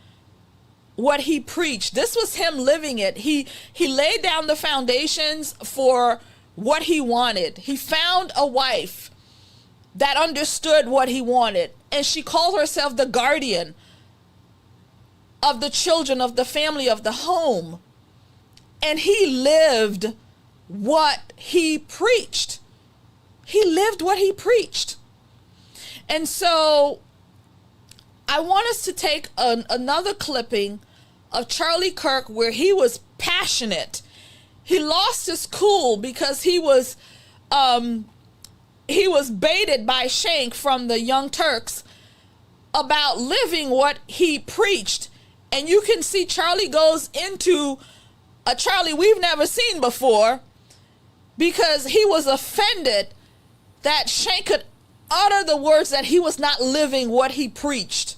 what he preached. This was him living it. He laid down the foundations for what he wanted. He found a wife that understood what he wanted, and she called herself the guardian of the children, of the family, of the home. And he lived what he preached. He lived what he preached. And so I want us to take another clipping of Charlie Kirk where he was passionate. He lost his cool because he was baited by Shank from the Young Turks about living what he preached. And you can see Charlie goes into a Charlie we've never seen before, because he was offended that Shank could utter the words that he was not living what he preached.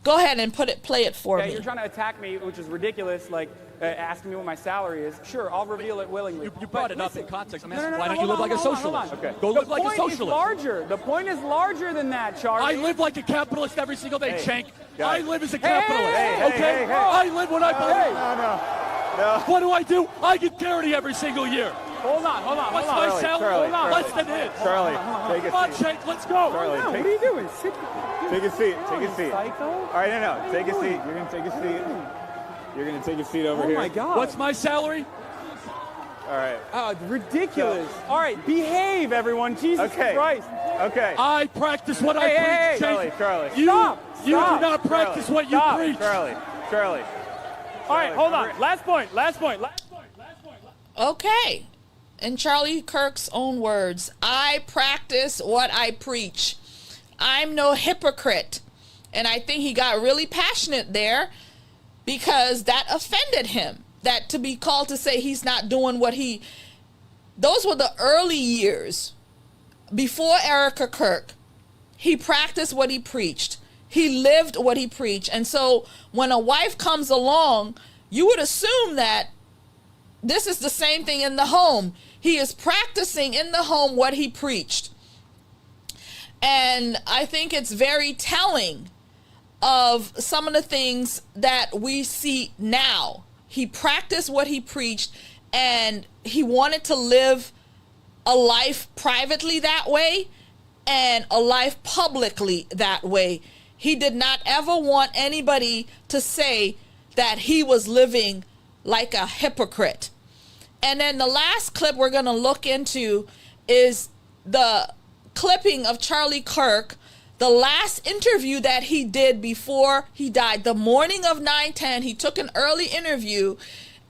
Go ahead and play it for me. You're trying to attack me, which is ridiculous, like asking me what my salary is. Sure, I'll reveal it willingly. You brought it up in context. I'm asking, No, why don't you live like a socialist? Okay. Go live like a socialist. The point is larger than that, Charlie. I live like a capitalist every single day, Shank. guys. I live as a capitalist, Hey, I live what I believe. No. What do? I get charity every single year. Hold on. What's my salary? Hold on. Less than his. Charlie, take a seat. Come on, Shank, let's go. Charlie, what are you doing? Take a seat. Psycho? All right, no. Take a seat. You're going to take a seat. You're going to take a seat over here. Oh, my God. What's my salary? All right. Oh, ridiculous. All right, behave, everyone. Jesus Christ. Okay. I practice what I preach, Shank. Charlie. You do not practice what you preach. Charlie. All right, hold on. Last point. Okay. In Charlie Kirk's own words, I practice what I preach. I'm no hypocrite. And I think he got really passionate there because that offended him. That to be called to say he's not doing what he... Those were the early years before Erika Kirk. He practiced what he preached. He lived what he preached. And so when a wife comes along, you would assume that this is the same thing in the home. He is practicing in the home what he preached. And I think it's very telling of some of the things that we see now. He practiced what he preached, and he wanted to live a life privately that way and a life publicly that way. He did not ever want anybody to say that he was living like a hypocrite. And then the last clip we're going to look into is the clipping of Charlie Kirk, the last interview that he did before he died, the morning of 9/10. He took an early interview,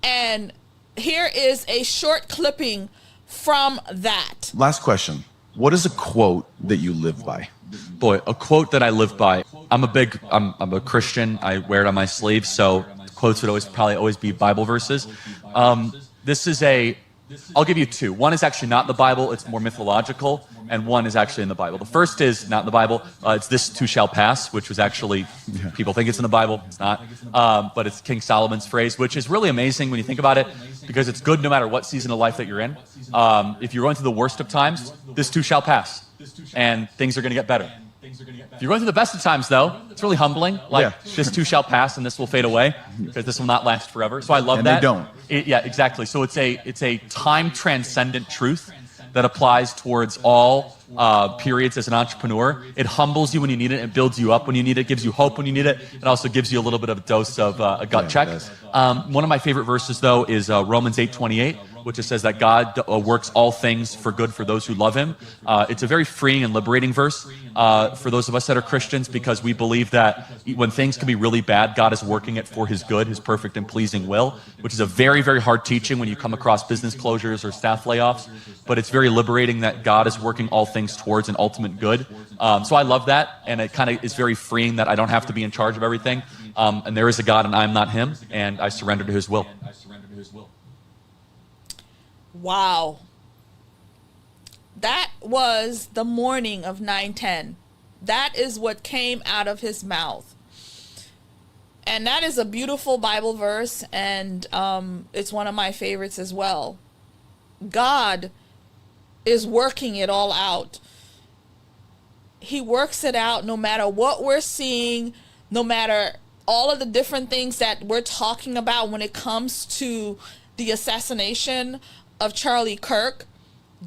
and here is a short clipping from that. Last question. What is a quote that you live by? Boy, a quote that I live by. I'm a Christian. I wear it on my sleeve, so quotes would probably always be Bible verses. I'll give you two. One is actually not in the Bible, it's more mythological, and one is actually in the Bible. The first is not in the Bible, it's "This too shall pass," which was actually, people think it's in the Bible, it's not, but it's King Solomon's phrase, which is really amazing when you think about it, because it's good no matter what season of life that you're in. If you're going through the worst of times, this too shall pass, and things are going to get better. If you're going through the best of times, though, it's really humbling. This too shall pass, and this will fade away, because this will not last forever. So I love that. And they don't. Yeah, exactly. So it's a time transcendent truth that applies towards all periods as an entrepreneur. It humbles you when you need it. It builds you up when you need it. It gives you hope when you need it. It also gives you a little bit of a dose of a gut check. One of my favorite verses, though, is Romans 8:28, which it says that God works all things for good for those who love him. It's a very freeing and liberating verse for those of us that are Christians, because we believe that when things can be really bad, God is working it for his good, his perfect and pleasing will, which is a very, very hard teaching when you come across business closures or staff layoffs. But it's very liberating that God is working all things towards an ultimate good. So I love that, and it kind of is very freeing that I don't have to be in charge of everything. And there is a God, and I'm not him, and I surrender to his will. Wow. That was the morning of 9/10. That is what came out of his mouth. And that is a beautiful Bible verse, and it's one of my favorites as well. God is working it all out. He works it out no matter what we're seeing, no matter all of the different things that we're talking about when it comes to the assassination of Charlie Kirk.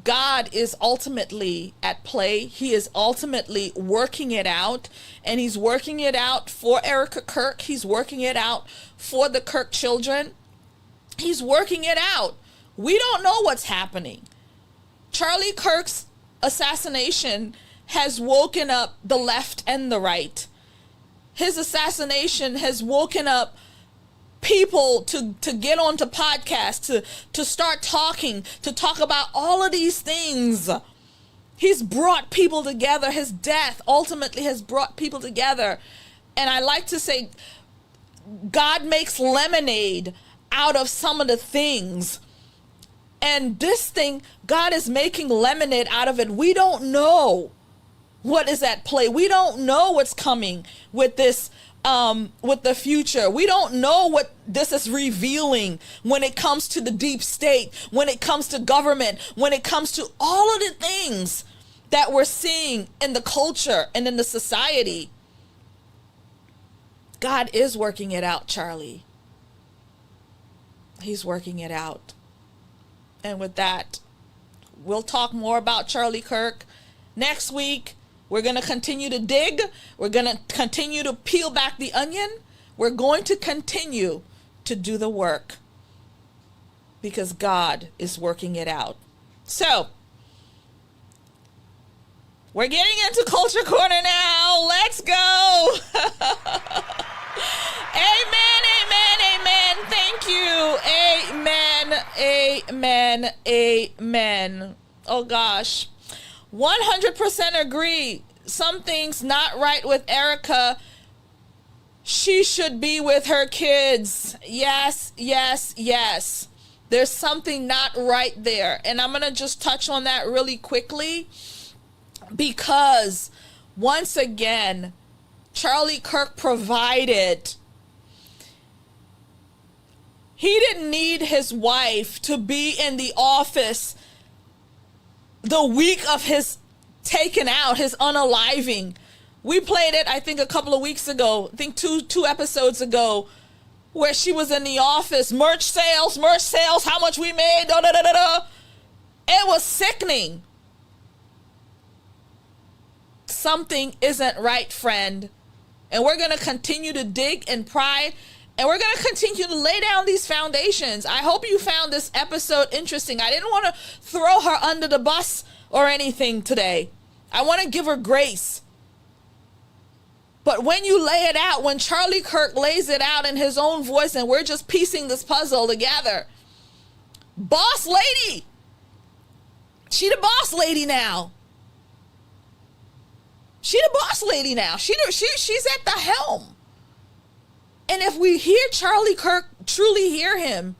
God is ultimately at play. He is ultimately working it out, and he's working it out for Erika Kirk. He's working it out for the Kirk children. He's working it out. We don't know what's happening. Charlie Kirk's assassination has woken up the left and the right. His assassination has woken up people to get onto podcasts, to start talking, to talk about all of these things. He's brought people together. His death ultimately has brought people together. And I like to say, God makes lemonade out of some of the things. And this thing, God is making lemonade out of it. We don't know what is at play. We don't know what's coming with this, with the future. We don't know what this is revealing when it comes to the deep state, when it comes to government, when it comes to all of the things that we're seeing in the culture and in the society. God is working it out, Charlie. He's working it out. And with that, we'll talk more about Charlie Kirk next week. We're going to continue to dig. We're going to continue to peel back the onion. We're going to continue to do the work because God is working it out. So, we're getting into Culture Corner now. Let's go. Amen, amen, amen. Thank you. Amen, amen, amen. Oh, gosh. 100% agree. Some things not right with Erika. She should be with her kids. Yes, yes, yes. There's something not right there. And I'm going to just touch on that really quickly because, once again, Charlie Kirk provided. He didn't need his wife to be in the office the week of his taking out, his unaliving. We played it, I think, a couple of weeks ago. I think two episodes ago, where she was in the office. Merch sales, how much we made, da da da da da. It was sickening. Something isn't right, friend. And we're going to continue to dig and pry. And we're going to continue to lay down these foundations. I hope you found this episode interesting. I didn't want to throw her under the bus or anything today. I want to give her grace. But when you lay it out, when Charlie Kirk lays it out in his own voice and we're just piecing this puzzle together, boss lady, she the boss lady now. She the boss lady now. She's at the helm. And if we hear Charlie Kirk, truly hear him,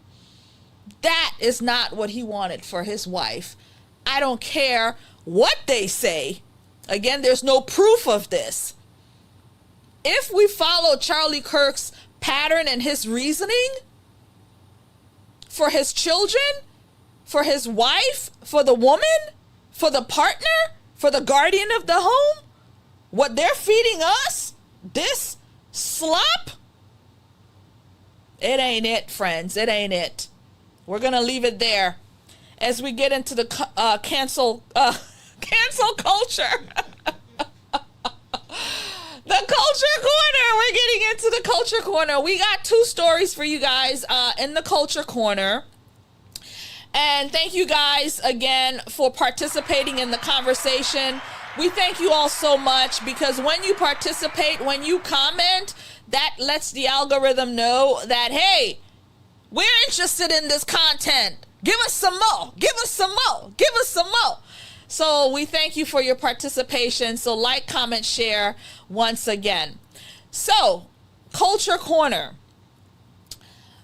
that is not what he wanted for his wife. I don't care what they say. Again, there's no proof of this. If we follow Charlie Kirk's pattern and his reasoning for his children, for his wife, for the woman, for the partner, for the guardian of the home, what they're feeding us, this slop, it ain't it, friends. It ain't it. We're going to leave it there as we get into the cancel culture. The Culture Corner. We're getting into the Culture Corner. We got 2 stories for you guys in the Culture Corner. And thank you guys again for participating in the conversation. We thank you all so much because when you participate, when you comment, that lets the algorithm know that, hey, we're interested in this content. Give us some more. Give us some more. Give us some more. So we thank you for your participation. So like, comment, share once again. So, Culture Corner.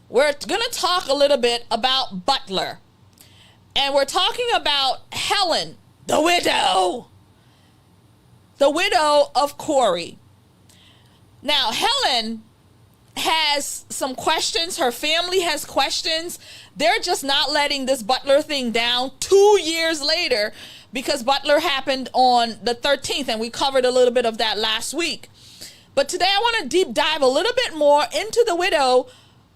We're going to talk a little bit about Butler. And we're talking about Helen, the widow. The widow of Corey. Now, Helen has some questions. Her family has questions. They're just not letting this Butler thing down 2 years later because Butler happened on the 13th, and we covered a little bit of that last week. But today I want to deep dive a little bit more into the widow,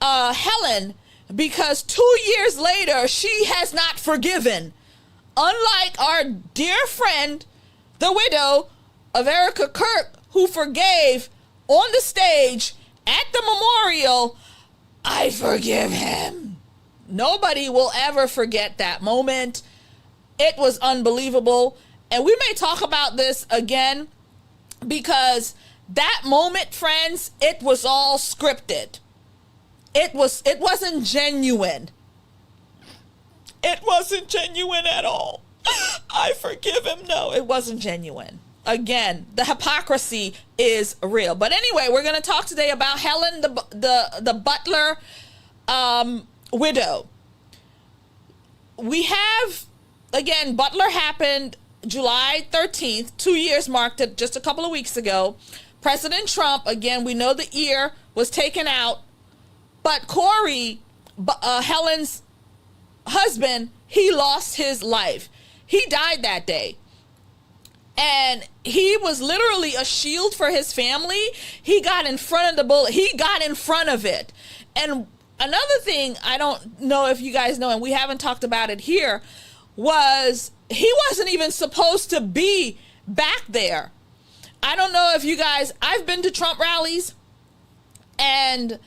Helen, because 2 years later, she has not forgiven. Unlike our dear friend, the widow of Erika Kirk, who forgave on the stage at the memorial, I forgive him. Nobody will ever forget that moment. It was unbelievable. And we may talk about this again because that moment, friends, it was all scripted. It wasn't genuine. It wasn't genuine at all. I forgive him. No, it wasn't genuine. Again, the hypocrisy is real. But anyway, we're going to talk today about Helen, the Butler widow. We have, again, Butler happened July 13th, 2 years marked it just a couple of weeks ago. President Trump, again, we know the ear was taken out. But Corey, Helen's husband, he lost his life. He died that day. And he was literally a shield for his family. He got in front of the bullet. He got in front of it. And another thing, I don't know if you guys know, and we haven't talked about it here, was he wasn't even supposed to be back there. I don't know if you guys, I've been to Trump rallies, and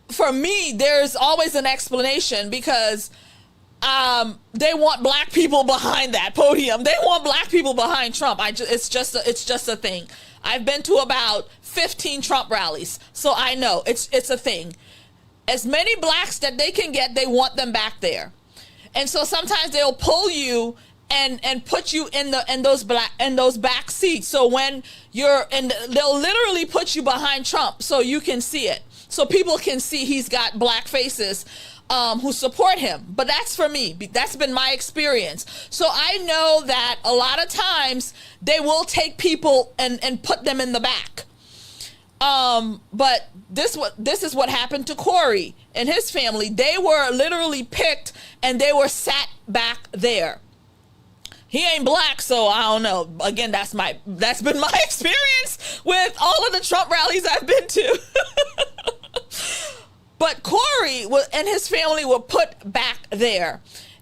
for me, there's always an explanation because they want black people behind that podium. They want black people behind Trump. It's just a thing. I've been to about 15 Trump rallies, so I know it's a thing. As many blacks that they can get, they want them back there. And so sometimes they'll pull you and put you in those back seats. So when they'll literally put you behind Trump so you can see it. So people can see he's got black faces who support him. But that's for me. That's been my experience. So I know that a lot of times they will take people and put them in the back. But this is what happened to Corey and his family. They were literally picked and they were sat back there. He ain't black, so I don't know. Again, that's been my experience with all of the Trump rallies I've been to. But Corey and his family were put back there.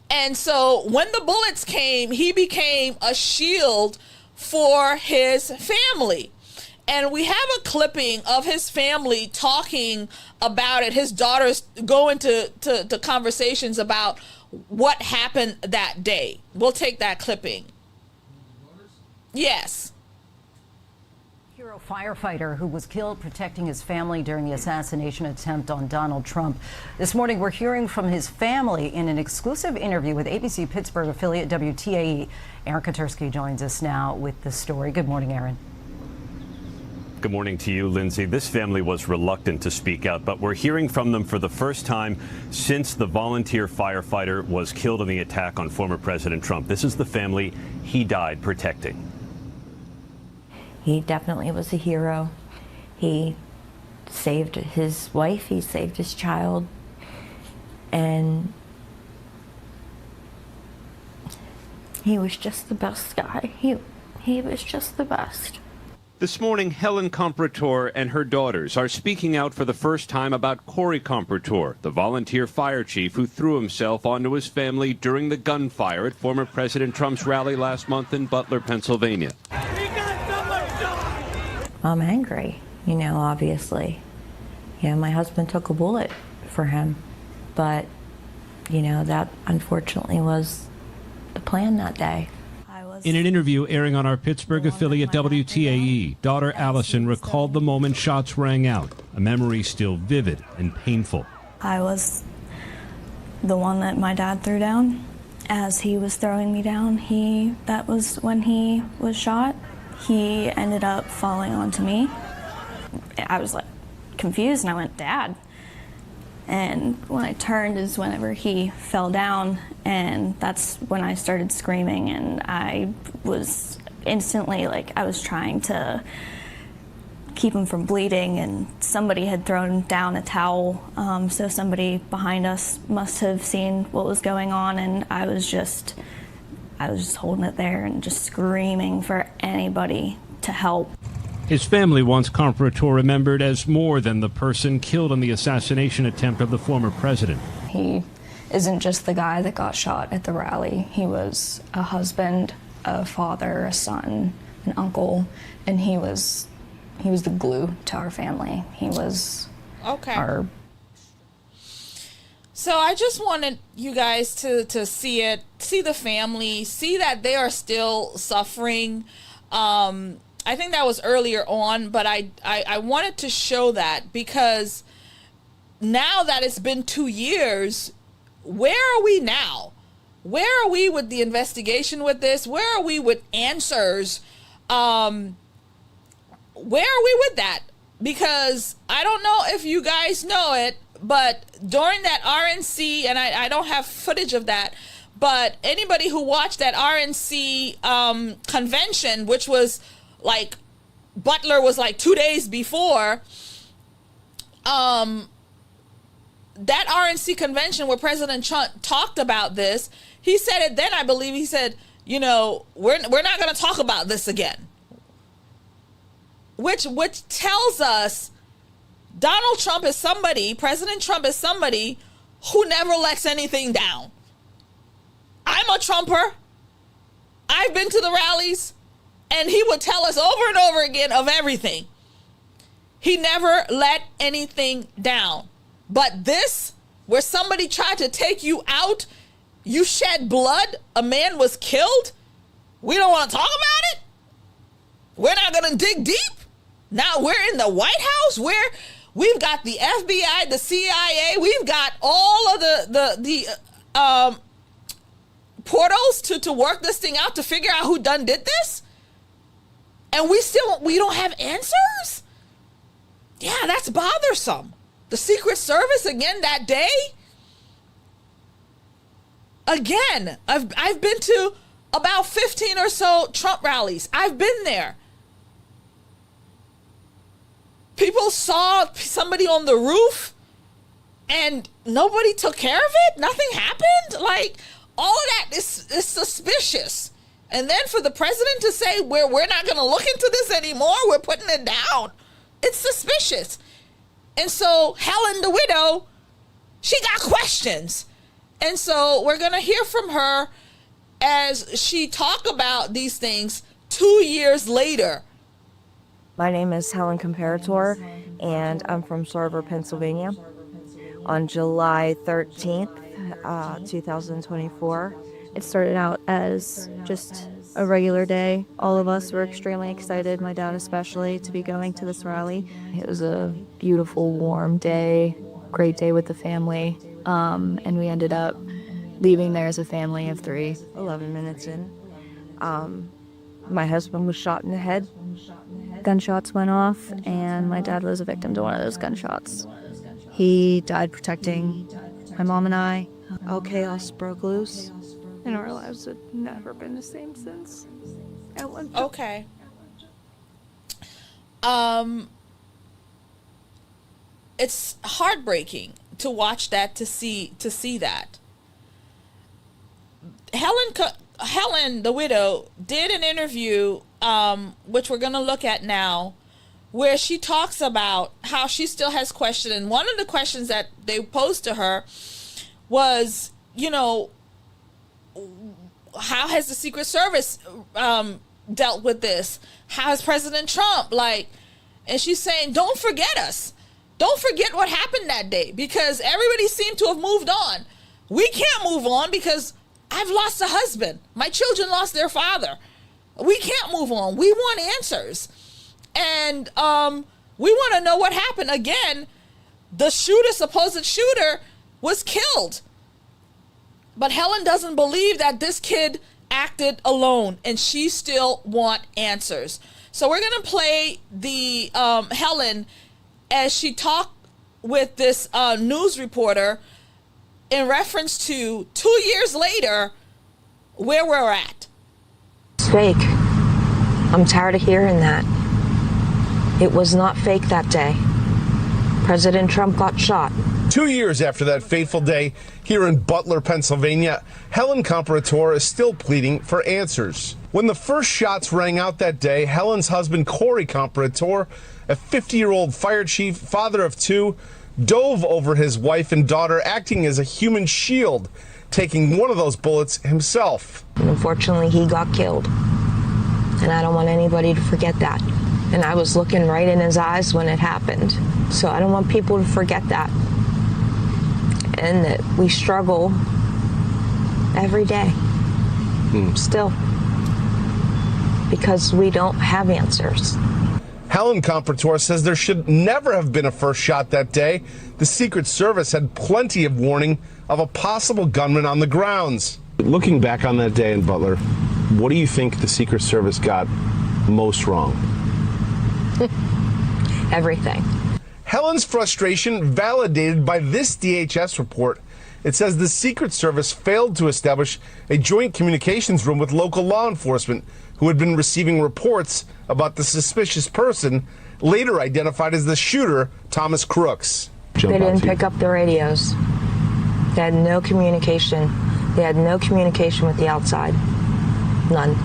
And so when the bullets came, he became a shield for his family. And we have a clipping of his family talking about it. His daughters go into conversations about what happened that day. We'll take that clipping. Yes. Hero firefighter who was killed protecting his family during the assassination attempt on Donald Trump. This morning, we're hearing from his family in an exclusive interview with ABC Pittsburgh affiliate WTAE. Erika Kirk joins us now with the story. Good morning, Erin. Good morning to you, Lindsay. This family was reluctant to speak out, but we're hearing from them for the first time since the volunteer firefighter was killed in the attack on former President Trump. This is the family he died protecting. He definitely was a hero. He saved his wife, he saved his child, and he was just the best guy. He was just the best. This morning, Helen Comprator and her daughters are speaking out for the first time about Corey Comprator, the volunteer fire chief who threw himself onto his family during the gunfire at former President Trump's rally last month in Butler, Pennsylvania. I'm angry, obviously. My husband took a bullet for him, but, that unfortunately was the plan that day. In an interview airing on our Pittsburgh affiliate WTAE, daughter Allison recalled the moment shots rang out, a memory still vivid and painful. I was the one that my dad threw down. As he was throwing me down, that was when he was shot. He ended up falling onto me. I was confused and I went, "Dad." And when I turned is whenever he fell down, and that's when I started screaming, and I was instantly I was trying to keep him from bleeding, and somebody had thrown down a towel, so somebody behind us must have seen what was going on, and I was just holding it there and just screaming for anybody to help. His family wants Comprator remembered as more than the person killed in the assassination attempt of the former president. He isn't just the guy that got shot at the rally. He was a husband, a father, a son, an uncle, and he was the glue to our family. He was our... So I just wanted you guys to see it, see the family, see that they are still suffering. I think that was earlier on, but I wanted to show that because now that it's been 2 years, where are we now? Where are we with the investigation with this? Where are we with answers? Where are we with that? Because I don't know if you guys know it, but during that RNC, and I don't have footage of that, but anybody who watched that RNC convention, which was Butler was 2 days before, that RNC convention where President Trump talked about this, he said it then, I believe. He said, we're not going to talk about this again. Which tells us Donald Trump is somebody, President Trump is somebody who never lets anything down. I'm a Trumper. I've been to the rallies, and he would tell us over and over again of everything. He never let anything down. But this, where somebody tried to take you out, you shed blood, a man was killed, we don't want to talk about it? We're not going to dig deep? Now we're in the White House where we've got the FBI, the CIA, we've got all of the portals to work this thing out, to figure out who did this? And we don't have answers? Yeah, that's bothersome. The Secret Service again that day? Again, I've been to about 15 or so Trump rallies. I've been there. People saw somebody on the roof and nobody took care of it. Nothing happened. Like, all of that is suspicious. And then for the president to say, we're not going to look into this anymore, we're putting it down, it's suspicious. And so Helen, the widow, she got questions. And so we're going to hear from her as she talk about these things 2 years later. My name is Helen Comparator, and I'm from Sorber, Pennsylvania. On July 13th, 2024, It started out as just a regular day. All of us were extremely excited, my dad especially, to be going to this rally. It was a beautiful, warm day, great day with the family, and we ended up leaving there as a family of 3. 11 minutes in, my husband was shot in the head. Gunshots went off, and my dad was a victim to one of those gunshots. He died protecting my mom and I. All chaos broke loose. And our lives have never been the same since. Okay. It's heartbreaking to watch that, to see that. Helen, the widow, did an interview, which we're going to look at now, where she talks about how she still has questions. And one of the questions that they posed to her was, how has the Secret Service dealt with this? How has President Trump, and she's saying, don't forget us. Don't forget what happened that day, because everybody seemed to have moved on. We can't move on because I've lost a husband. My children lost their father. We can't move on. We want answers. And we want to know what happened. Again, the supposed shooter, was killed. But Helen doesn't believe that this kid acted alone, and she still wants answers. So we're going to play the Helen as she talked with this news reporter in reference to 2 years later, where we're at. It's fake. I'm tired of hearing that. It was not fake that day. President Trump got shot. 2 years after that fateful day here in Butler, Pennsylvania, Helen Comparator is still pleading for answers. When the first shots rang out that day, Helen's husband, Corey Comparator, a 50-year-old fire chief, father of 2, dove over his wife and daughter, acting as a human shield, taking one of those bullets himself. And unfortunately, he got killed. And I don't want anybody to forget that. And I was looking right in his eyes when it happened. So I don't want people to forget that. And that we struggle every day. Still. Because we don't have answers. Helen Comparator says there should never have been a first shot that day. The Secret Service had plenty of warning of a possible gunman on the grounds. Looking back on that day in Butler, what do you think the Secret Service got most wrong? Everything. Helen's frustration validated by this DHS report. It says the Secret Service failed to establish a joint communications room with local law enforcement who had been receiving reports about the suspicious person, later identified as the shooter, Thomas Crooks. They didn't pick up the radios. They had no communication. They had no communication with the outside. None.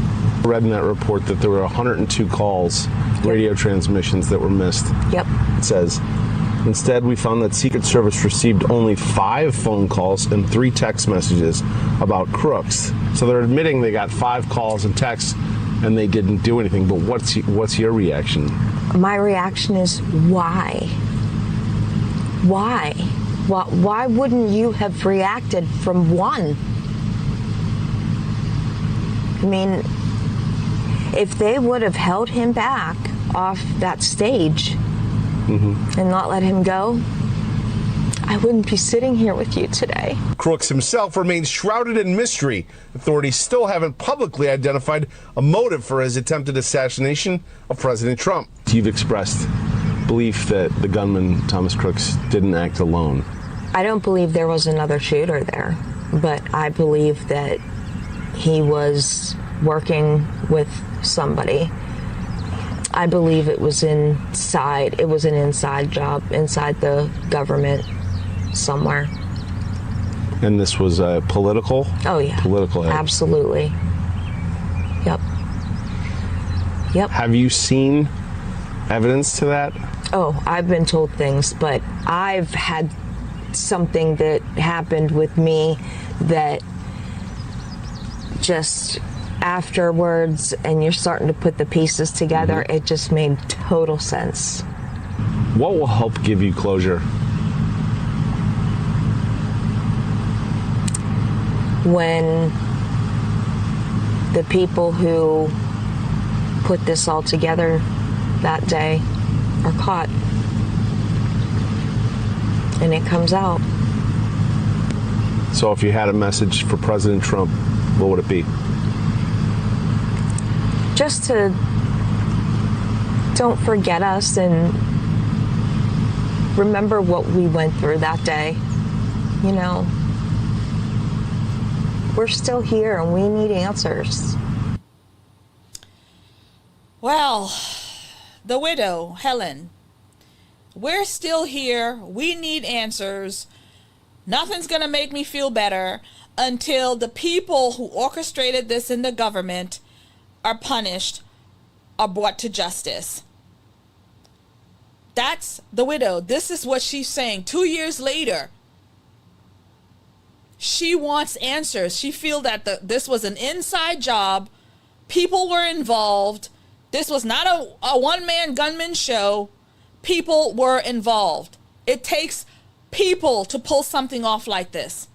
I read in that report that there were 102 calls, radio transmissions that were missed. Yep. It says, instead, we found that Secret Service received only 5 phone calls and 3 text messages about Crooks. So they're admitting they got 5 calls and texts and they didn't do anything. But what's your reaction? My reaction is why? Why? Why wouldn't you have reacted from one? I mean, if they would have held him back off that stage and not let him go, I wouldn't be sitting here with you today. Crooks himself remains shrouded in mystery. Authorities still haven't publicly identified a motive for his attempted assassination of President Trump. You've expressed belief that the gunman, Thomas Crooks, didn't act alone. I don't believe there was another shooter there, but I believe that he was working with somebody. I believe it was an inside job inside the government somewhere. And this was political? Oh, yeah. Political. Absolutely. Yep. Have you seen evidence to that? Oh, I've been told things, but I've had something that happened with me that just afterwards, and you're starting to put the pieces together, it just made total sense. What will help give you closure? When the people who put this all together that day are caught and it comes out. So if you had a message for President Trump, what would it be? Just to don't forget us and remember what we went through that day. You know, we're still here and we need answers. Well, the widow, Helen, we're still here. We need answers. Nothing's going to make me feel better until the people who orchestrated this in the government are punished, are brought to justice. That's the widow. This is what she's saying. 2 years later, she wants answers. She feels that this was an inside job. People were involved. This was not a one-man gunman show. People were involved. It takes people to pull something off like this.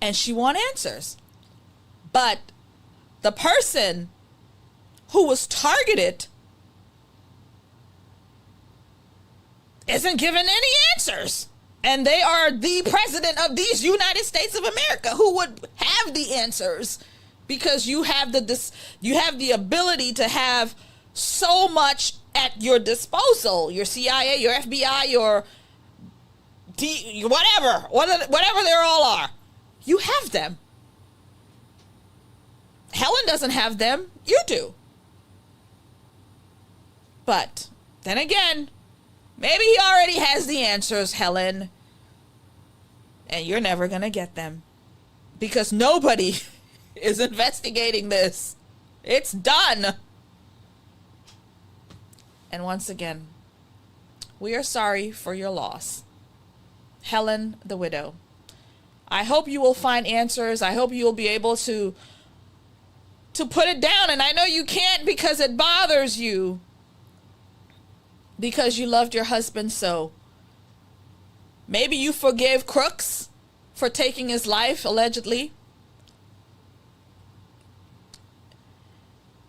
And she wants answers. But the person who was targeted isn't given any answers. And they are the president of these United States of America who would have the answers, because you have the ability to have so much at your disposal. Your CIA, your FBI, your whatever they all are. You have them. Helen doesn't have them. You do. But then again, maybe he already has the answers, Helen. And you're never going to get them. Because nobody is investigating this. It's done. And once again, we are sorry for your loss. Helen, the widow. I hope you will find answers. I hope you will be able to put it down. And I know you can't because it bothers you. Because you loved your husband so. Maybe you forgave Crooks for taking his life, allegedly.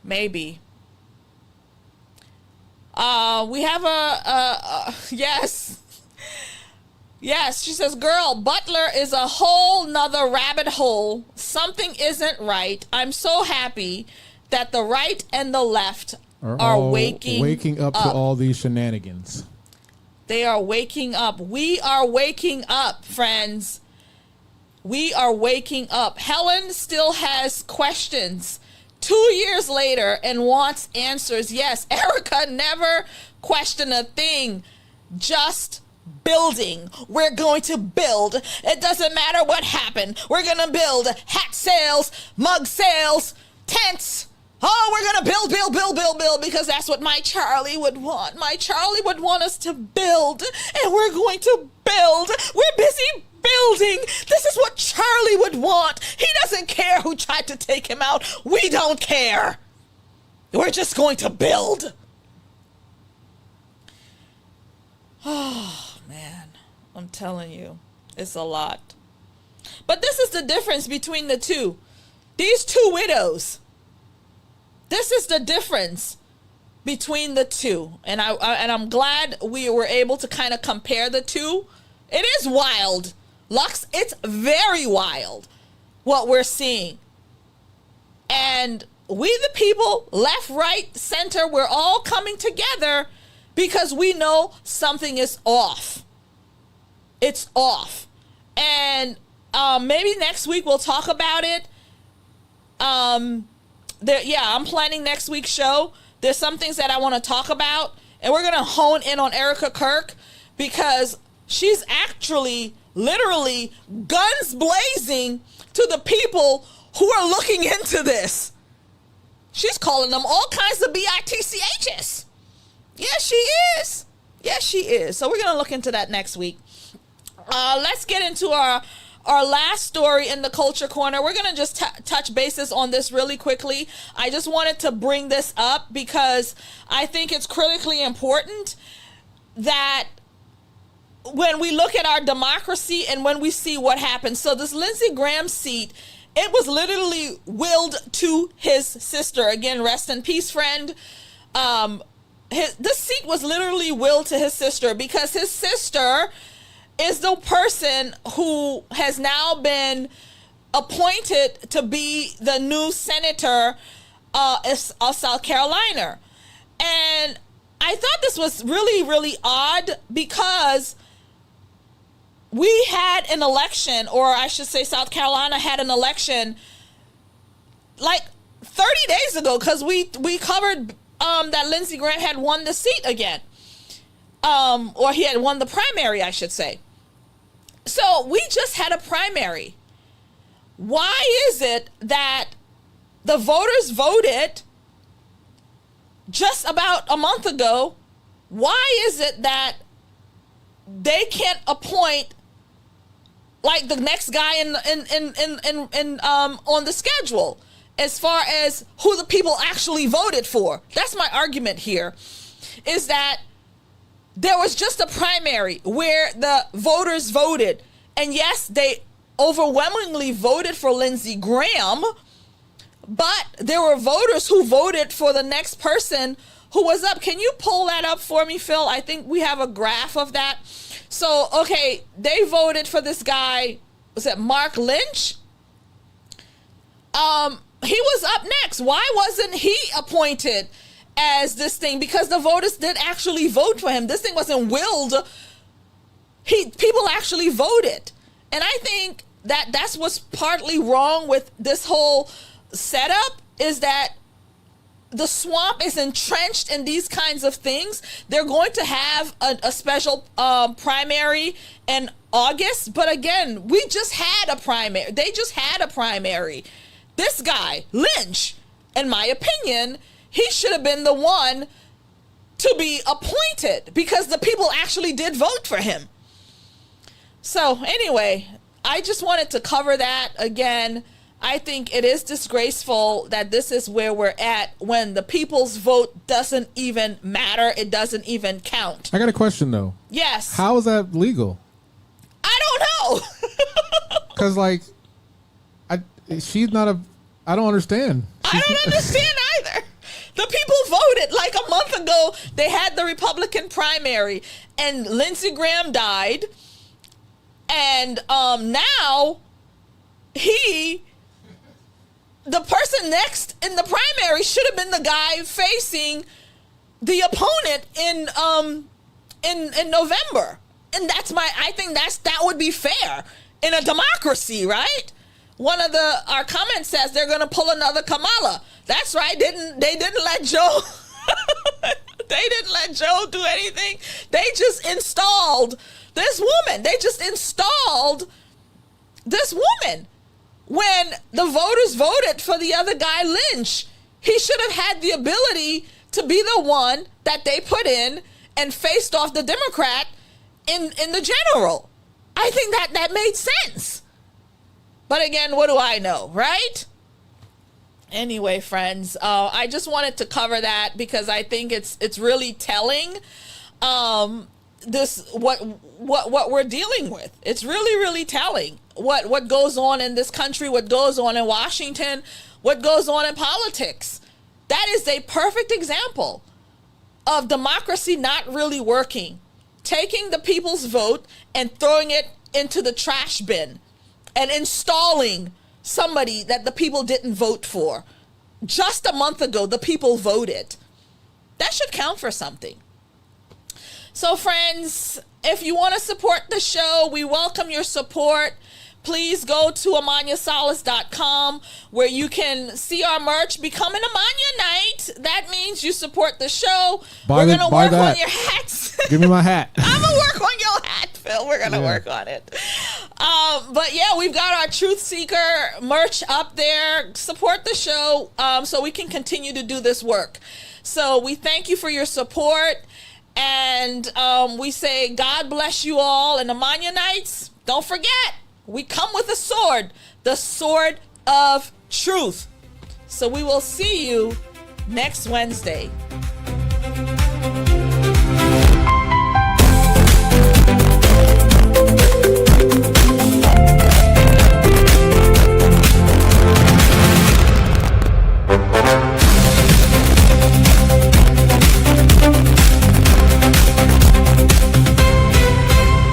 Maybe. We have yes. Yes, she says, girl, Butler is a whole nother rabbit hole. Something isn't right. I'm so happy that the right and the left are waking up to all these shenanigans. They are waking up. We are waking up, friends. We are waking up. Helen still has questions 2 years later and wants answers. Yes, Erika never questioned a thing. Just building. We're going to build. It doesn't matter what happened. We're going to build hat sales, mug sales, tents. Oh, we're going to build, because that's what my Charlie would want. My Charlie would want us to build, and we're going to build. We're busy building. This is what Charlie would want. He doesn't care who tried to take him out. We don't care. We're just going to build. Oh, man. I'm telling you, it's a lot. But this is the difference between the two. These two widows. This is the difference. between the two, and I'm glad we were able to kind of compare the two. It is wild, Lux. It's very wild what we're seeing, and we the people, left, right, center, we're all coming together because we know something is off. It's off, and maybe next week we'll talk about it. I'm planning next week's show. There's some things that I want to talk about, and we're going to hone in on Erika Kirk because she's actually literally guns blazing to the people who are looking into this. She's calling them all kinds of bitchs. Yes, she is. Yes, she is. So we're going to look into that next week. Let's get into our last story in the Culture Corner. We're going to just touch bases on this really quickly. I just wanted to bring this up because I think it's critically important that when we look at our democracy and when we see what happens. So this Lindsey Graham seat, it was literally willed to his sister. Again, rest in peace, friend. This seat was literally willed to his sister because his sister is the person who has now been appointed to be the new senator of South Carolina. And I thought this was really, really odd because we had an election, or I should say South Carolina had an election like 30 days ago because we covered that Lindsey Graham had won the seat again. Or he had won the primary, I should say. So we just had a primary. Why is it that the voters voted just about a month ago? Why is it that they can't appoint like the next guy in on the schedule as far as who the people actually voted for? That's my argument here, is that there was just a primary where the voters voted. And yes, they overwhelmingly voted for Lindsey Graham, but there were voters who voted for the next person who was up. Can you pull that up for me, Phil? I think we have a graph of that. So, okay, they voted for this guy, was it Mark Lynch? He was up next. Why wasn't he appointed as this thing? Because the voters did actually vote for him. This thing wasn't willed. People actually voted. And I think that that's what's partly wrong with this whole setup, is that the swamp is entrenched in these kinds of things. They're going to have a special primary in August. But again, we just had a primary. They just had a primary. This guy, Lynch, in my opinion, he should have been the one to be appointed because the people actually did vote for him. So anyway, I just wanted to cover that again. I think it is disgraceful that this is where we're at when the people's vote doesn't even matter. It doesn't even count. I got a question though. Yes. How is that legal? I don't know. Because she's not I don't understand. I don't understand either. The people voted like a month ago. They had the Republican primary and Lindsey Graham died. And now the person next in the primary should have been the guy facing the opponent in November. And I think that would be fair in a democracy, right? One of our comments says they're going to pull another Kamala. That's right. They didn't let Joe they didn't let Joe do anything. They just installed this woman. They just installed this woman. When the voters voted for the other guy, Lynch, he should have had the ability to be the one that they put in and faced off the Democrat in the general. I think that made sense. But again, what do I know, right? Anyway, friends, I just wanted to cover that because I think it's really telling. This what we're dealing with. It's really, really telling what goes on in this country, what goes on in Washington, what goes on in politics. That is a perfect example of democracy not really working. Taking the people's vote and throwing it into the trash bin and installing somebody that the people didn't vote for. Just a month ago, the people voted. That should count for something. So friends, if you want to support the show, we welcome your support. Please go to AmaniaSolace.com where you can see our merch. Become an Amania Knight. That means you support the show. We're going to work on your hats. Give me my hat. I'm going to work on your hat, Phil. We're going to work on it. But yeah, we've got our Truth Seeker merch up there. Support the show so we can continue to do this work. So we thank you for your support. And we say, God bless you all. And Amania Knights, don't forget, we come with a sword, the sword of truth. So we will see you next Wednesday.